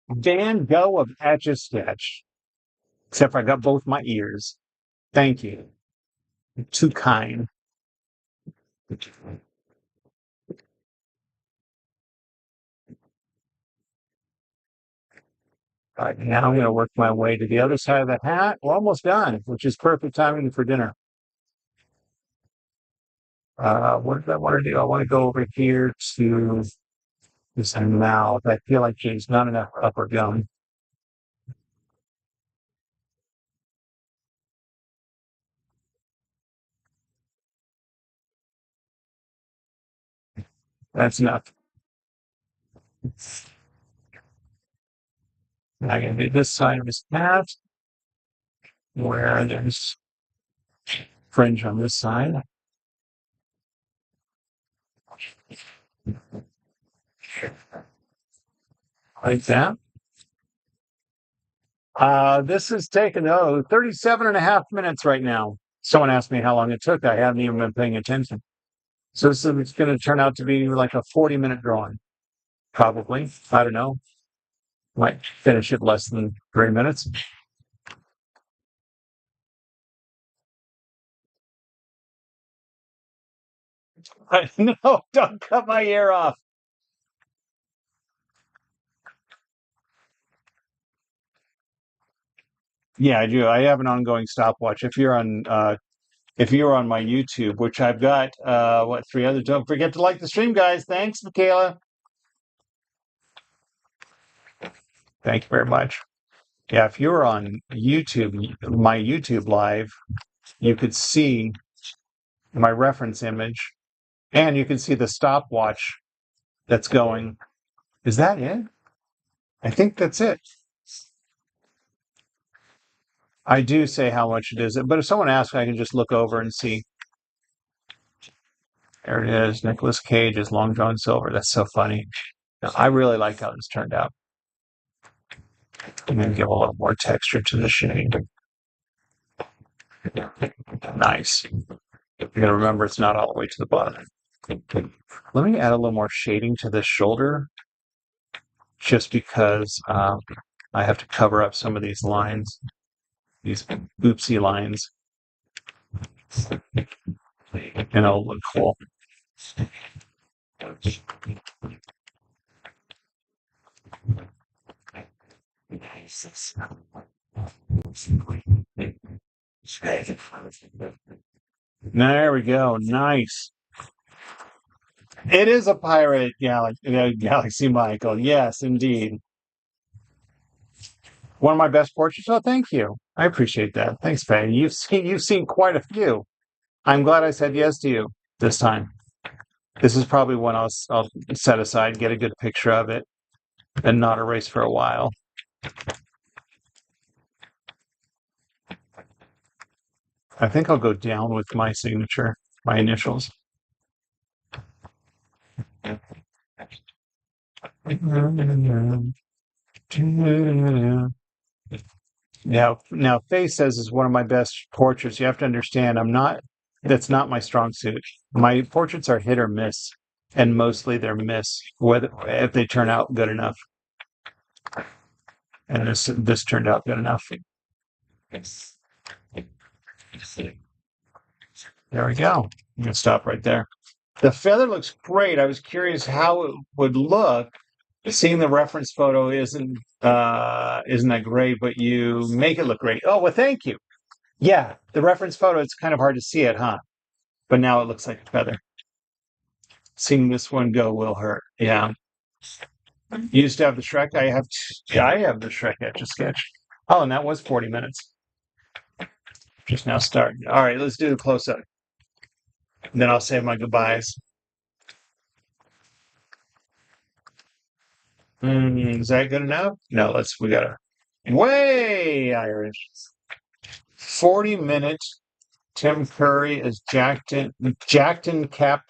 Van Gogh of Etch A Sketch. Except for I got both my ears. Thank you. You're too kind. All right, now I'm going to work my way to the other side of the hat. We're almost done, which is perfect timing for dinner. What did I want to do? I want to go over here to this mouth. I feel like there's not enough upper gum. That's enough. I can do this side of his hat where there's fringe on this side. Like that. This is taken, 37 and a half minutes right now. Someone asked me how long it took. I haven't even been paying attention. So this is going to turn out to be like a 40-minute drawing. Probably. I don't know. Might finish it less than 3 minutes. No, don't cut my ear off. Yeah, I do. I have an ongoing stopwatch. If you're on my YouTube, which I've got three others. Don't forget to like the stream, guys. Thanks, Michaela. Thank you very much. Yeah, if you were on YouTube, my YouTube live, you could see my reference image and you can see the stopwatch that's going. Is that it? I think that's it. I do say how much it is, but if someone asks, I can just look over and see. There it is. Nicolas Cage is Long John Silver. That's so funny. I really like how this turned out. I'm going to give a little more texture to the shade. Nice. You're going to remember it's not all the way to the bottom. Let me add a little more shading to this shoulder, just because I have to cover up some of these lines, these oopsie lines, and it'll look cool. There we go. Nice. It is a pirate galaxy, Michael. Yes, indeed. One of my best portraits. Oh, thank you. I appreciate that. Thanks, Faye. You've seen quite a few. I'm glad I said yes to you this time. This is probably one I'll set aside, get a good picture of it, and not erase for a while. I think I'll go down with my signature, my initials. Now, Faye says is one of my best portraits. You have to understand, that's not my strong suit. My portraits are hit or miss, and mostly they're miss, whether if they turn out good enough. And this turned out good enough. There we go. I'm gonna stop right there. The feather looks great. I was curious how it would look. Seeing the reference photo isn't that great, but you make it look great. Oh, well, thank you. Yeah, the reference photo, it's kind of hard to see it, huh? But now it looks like a feather. Seeing this one go will hurt. Yeah. You used to have the Shrek. I have the Shrek Etch A Sketch. Oh, and that was 40 minutes. Just now starting. All right, let's do the close up. Then I'll say my goodbyes. Is that good enough? No, we gotta way Irish. 40-minute Tim Curry is jacked in cap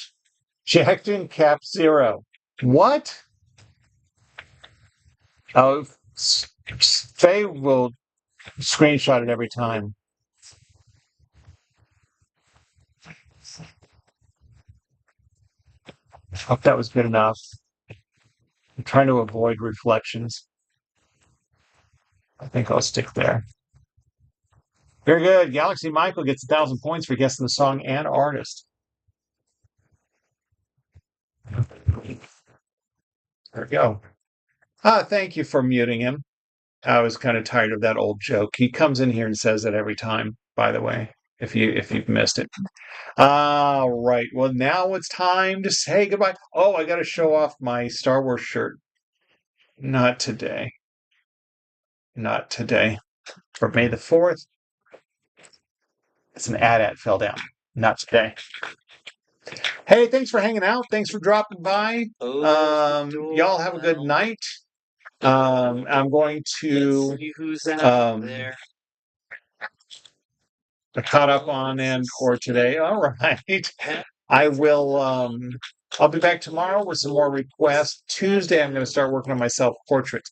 0. What? Oh, Faye will screenshot it every time. Hope that was good enough. I'm trying to avoid reflections. I think I'll stick there. Very good. Galaxy Michael gets 1,000 points for guessing the song and artist. There we go. Thank you for muting him. I was kind of tired of that old joke. He comes in here and says it every time, by the way, if you've missed it. All right. Well, now it's time to say goodbye. Oh, I got to show off my Star Wars shirt. Not today. Not today. For May the 4th. It's an AT-AT fell down. Not today. Hey, thanks for hanging out. Thanks for dropping by. Oh, Y'all have a good night. I'm going let's to see who's out um, there. caught up on Encore today. All right. I will I'll be back tomorrow with some more requests. Tuesday I'm going to start working on my self-portrait.